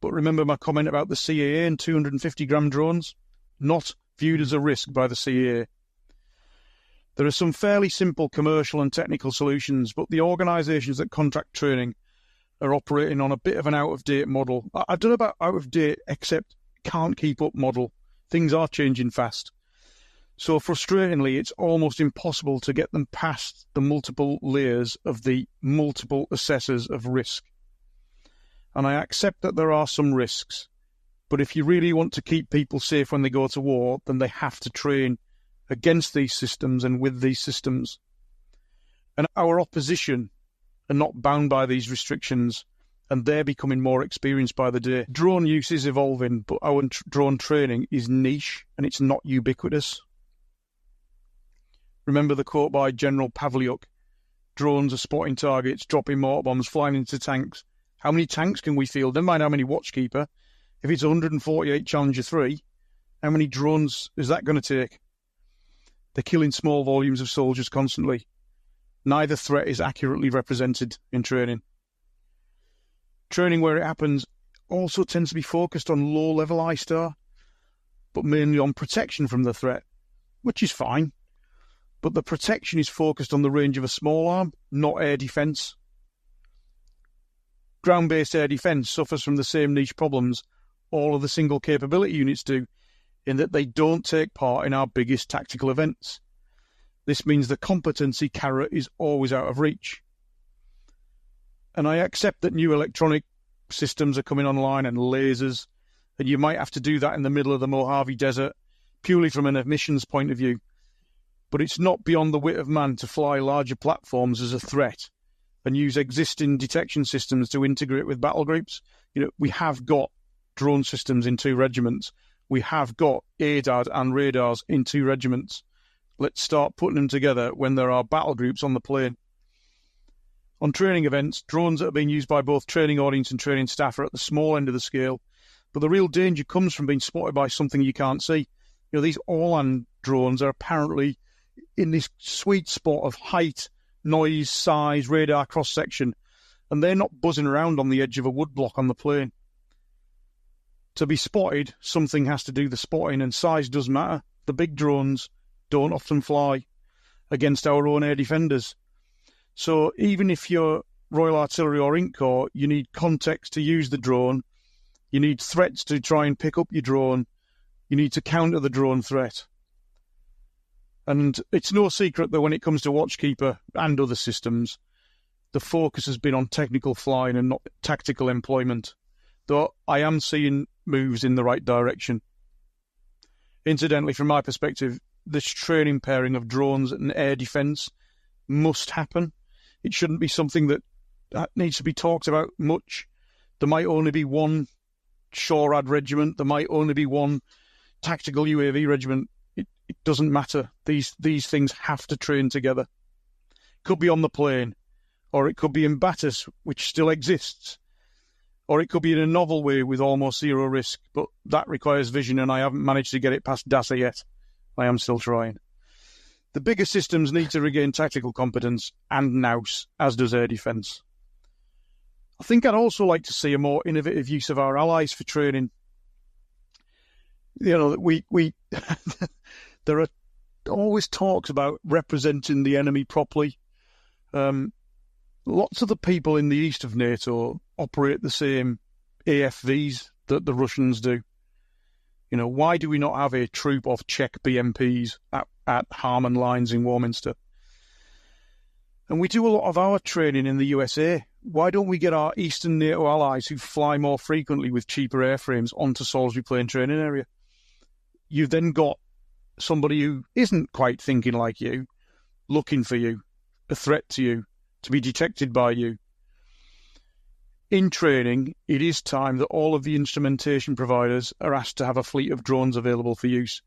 But remember my comment about the CAA and 250-gram drones? Not viewed as a risk by the CAA. There are some fairly simple commercial and technical solutions, but the organisations that contract training are operating on a bit of an out-of-date model. I don't know about out-of-date, except can't keep up model. Things are changing fast. So frustratingly, it's almost impossible to get them past the multiple layers of the multiple assessors of risk. And I accept that there are some risks, but if you really want to keep people safe when they go to war, then they have to train against these systems and with these systems. And our opposition are not bound by these restrictions, and they're becoming more experienced by the day. Drone use is evolving, but our drone training is niche and it's not ubiquitous. Remember the quote by General Pavliuk, drones are spotting targets, dropping mortar bombs, flying into tanks. How many tanks can we field? Never mind how many Watchkeeper. If it's 148 Challenger 3, how many drones is that going to take? They're killing small volumes of soldiers constantly. Neither threat is accurately represented in training. Training where it happens also tends to be focused on low-level ISTAR, but mainly on protection from the threat, which is fine. But the protection is focused on the range of a small arm, not air defence. Ground-based air defence suffers from the same niche problems all of the single capability units do, in that they don't take part in our biggest tactical events. This means the competency carrot is always out of reach. And I accept that new electronic systems are coming online and lasers, and you might have to do that in the middle of the Mojave Desert, purely from an emissions point of view. But it's not beyond the wit of man to fly larger platforms as a threat and use existing detection systems to integrate with battle groups. You know, we have got drone systems in 2 regiments. We have got ADAD and radars in 2 regiments. Let's start putting them together when there are battle groups on the plane. On training events, drones that are being used by both training audience and training staff are at the small end of the scale, but the real danger comes from being spotted by something you can't see. You know, these all-land drones are apparently in this sweet spot of height, noise, size, radar cross-section, and they're not buzzing around on the edge of a woodblock on the plane. To be spotted, something has to do the spotting, and size does matter. The big drones don't often fly against our own air defenders. So even if you're Royal Artillery or Inc. Corps, you need context to use the drone, you need threats to try and pick up your drone, you need to counter the drone threat. And it's no secret that when it comes to Watchkeeper and other systems, the focus has been on technical flying and not tactical employment, though I am seeing moves in the right direction. Incidentally, from my perspective, this training pairing of drones and air defence must happen. It shouldn't be something that needs to be talked about much. There might only be one SHORAD regiment. There might only be one tactical UAV regiment. It doesn't matter. These things have to train together. It could be on the plane, or it could be in Battus, which still exists, or it could be in a novel way with almost zero risk, but that requires vision, and I haven't managed to get it past DASA yet. I am still trying. The bigger systems need to regain tactical competence and nous, as does air defence. I think I'd also like to see a more innovative use of our allies for training. You know, we there are always talks about representing the enemy properly. Lots of the people in the east of NATO operate the same AFVs that the Russians do. You know, why do we not have a troop of Czech BMPs at Harman Lines in Warminster? And we do a lot of our training in the USA. Why don't we get our Eastern NATO allies who fly more frequently with cheaper airframes onto Salisbury Plain training area? You've then got somebody who isn't quite thinking like you, looking for you, a threat to you, to be detected by you. In training, it is time that all of the instrumentation providers are asked to have a fleet of drones available for use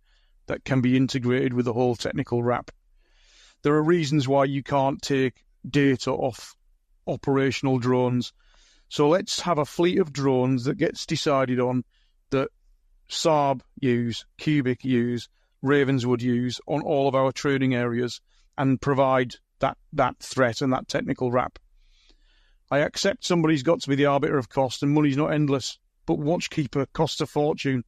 that can be integrated with the whole technical wrap. There are reasons why you can't take data off operational drones. So let's have a fleet of drones that gets decided on, that Saab use, Cubic use, Ravenswood use on all of our training areas, and provide that threat and that technical wrap. I accept somebody's got to be the arbiter of cost, and money's not endless, but Watchkeeper costs a fortune.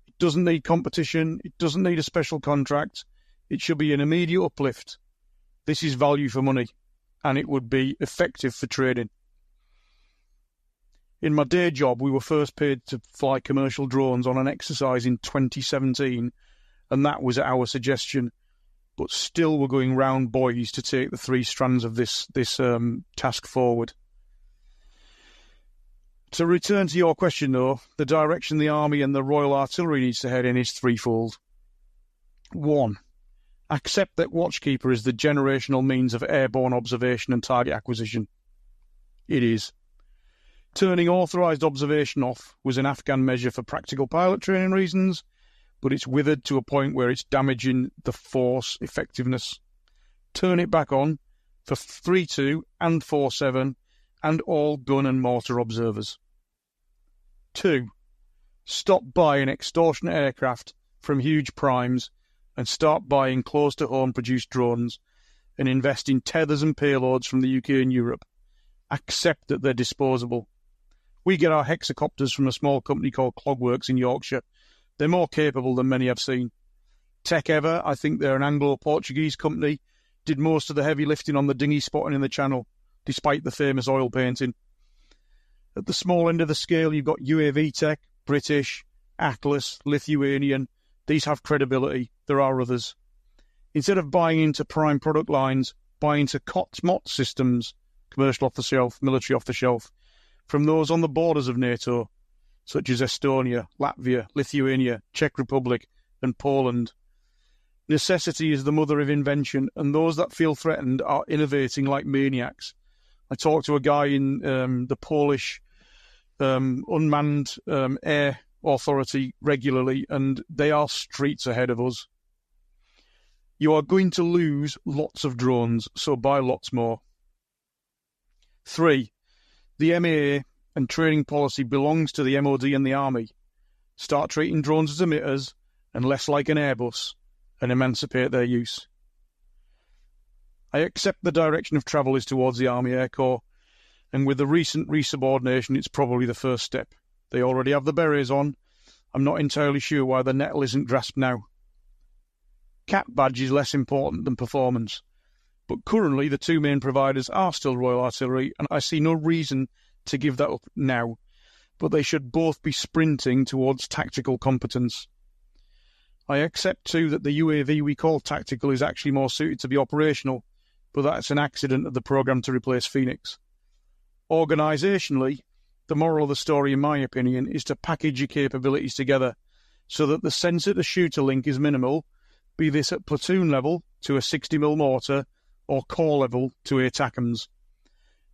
It doesn't need competition, it doesn't need a special contract, it should be an immediate uplift. This is value for money, and it would be effective for trading. In my day job, we were first paid to fly commercial drones on an exercise in 2017, and that was at our suggestion. But still, we're going round buoys to take the three strands of this task forward. To return to your question, though, the direction the Army and the Royal Artillery needs to head in is threefold. 1. Accept that Watchkeeper is the generational means of airborne observation and target acquisition. It is. Turning authorised observation off was an Afghan measure for practical pilot training reasons, but it's withered to a point where it's damaging the force effectiveness. Turn it back on for 3.2 and 4.7 and all gun and mortar observers. 2. Stop buying extortionate aircraft from huge primes and start buying close-to-home produced drones and invest in tethers and payloads from the UK and Europe. Accept that they're disposable. We get our hexacopters from a small company called Clogworks in Yorkshire. They're more capable than many I've seen. Tech Ever, I think they're an Anglo-Portuguese company, did most of the heavy lifting on the dinghy spotting in the Channel, despite the famous oil painting. At the small end of the scale, you've got UAV Tech, British, Atlas, Lithuanian. These have credibility. There are others. Instead of buying into prime product lines, buy into COTS-MOT systems, commercial off-the-shelf, military off-the-shelf, from those on the borders of NATO, such as Estonia, Latvia, Lithuania, Czech Republic, and Poland. Necessity is the mother of invention, and those that feel threatened are innovating like maniacs. I talked to a guy in the Polish unmanned air authority regularly, and they are streets ahead of us. You are going to lose lots of drones, so buy lots more. 3. The MAA and training policy belongs to the MOD and the Army. Start treating drones as emitters and less like an Airbus, and emancipate their use. I accept the direction of travel is towards the Army Air Corps, and with the recent resubordination, it's probably the first step. They already have the berets on. I'm not entirely sure why the nettle isn't grasped now. CAP badge is less important than performance, but currently the two main providers are still Royal Artillery, and I see no reason to give that up now, but they should both be sprinting towards tactical competence. I accept too that the UAV we call tactical is actually more suited to be operational, but that's an accident of the programme to replace Phoenix. Organisationally, the moral of the story, in my opinion, is to package your capabilities together so that the sensor-to-shooter link is minimal, be this at platoon level to a 60mm mortar or corps level to ATACMS.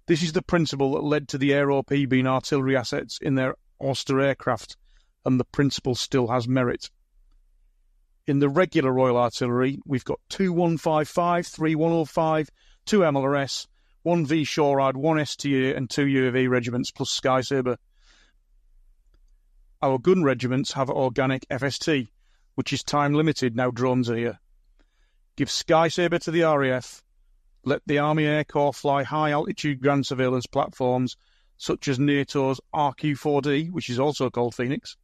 This is the principle that led to the AROP being artillery assets in their Oyster aircraft, and the principle still has merit. In the regular Royal Artillery, we've got 2 155, 3 105, 2 MLRS, 1 V Shorad, 1 STA and 2 UAV regiments plus Sky Sabre. Our gun regiments have organic FST, which is time limited now drones are here. Give Sky Sabre to the RAF, let the Army Air Corps fly high-altitude ground surveillance platforms such as NATO's RQ-4D, which is also called Phoenix,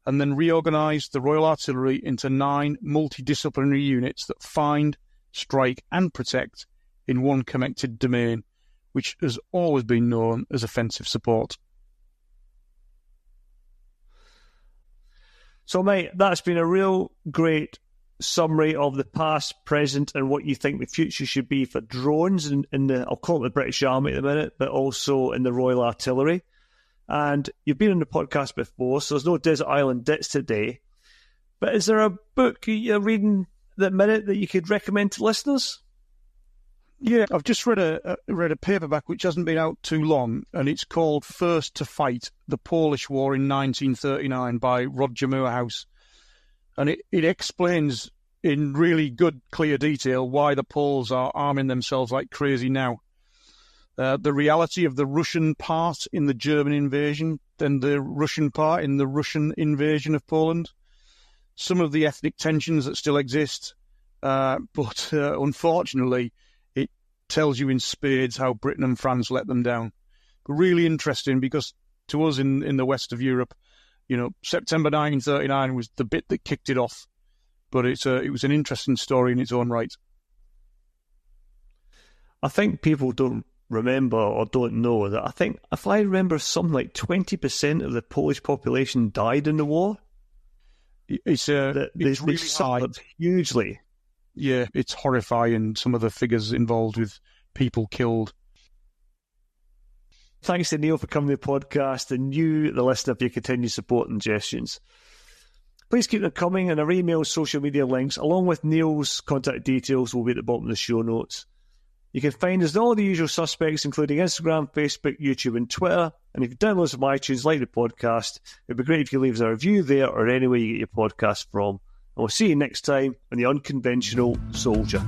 and then reorganise the Royal Artillery into 9 multidisciplinary units that find, strike and protect in one connected domain, which has always been known as offensive support. So, mate, that's been a real great summary of the past, present, and what you think the future should be for drones in the, I'll call it the British Army at the minute, but also in the Royal Artillery. And you've been on the podcast before, so there's no Desert Island Dits today. But is there a book you're reading at the minute that you could recommend to listeners? Yeah, I've just read a paperback which hasn't been out too long, and it's called First to Fight, The Polish War in 1939 by Roger Moorhouse. And it explains in really good, clear detail why the Poles are arming themselves like crazy now. The reality of the Russian part in the German invasion, then the Russian part in the Russian invasion of Poland. Some of the ethnic tensions that still exist, but unfortunately, it tells you in spades how Britain and France let them down. But really interesting because to us in the west of Europe, you know, September 1939 was the bit that kicked it off. But it was an interesting story in its own right. I think people don't remember or don't know that I think, if I remember, something like 20% of the Polish population died in the war. It's really high. Hugely. Yeah, it's horrifying, some of the figures involved with people killed. Thanks to Neale for coming to the podcast, and you, the listener, for your continued support and suggestions. Please keep them coming, and our email, social media links, along with Neale's contact details, will be at the bottom of the show notes. You can find us on all the usual suspects, including Instagram, Facebook, YouTube, and Twitter. And if you download us from iTunes, like the podcast, it'd be great if you leave us a review there or anywhere you get your podcast from. And we'll see you next time on The Unconventional Soldier.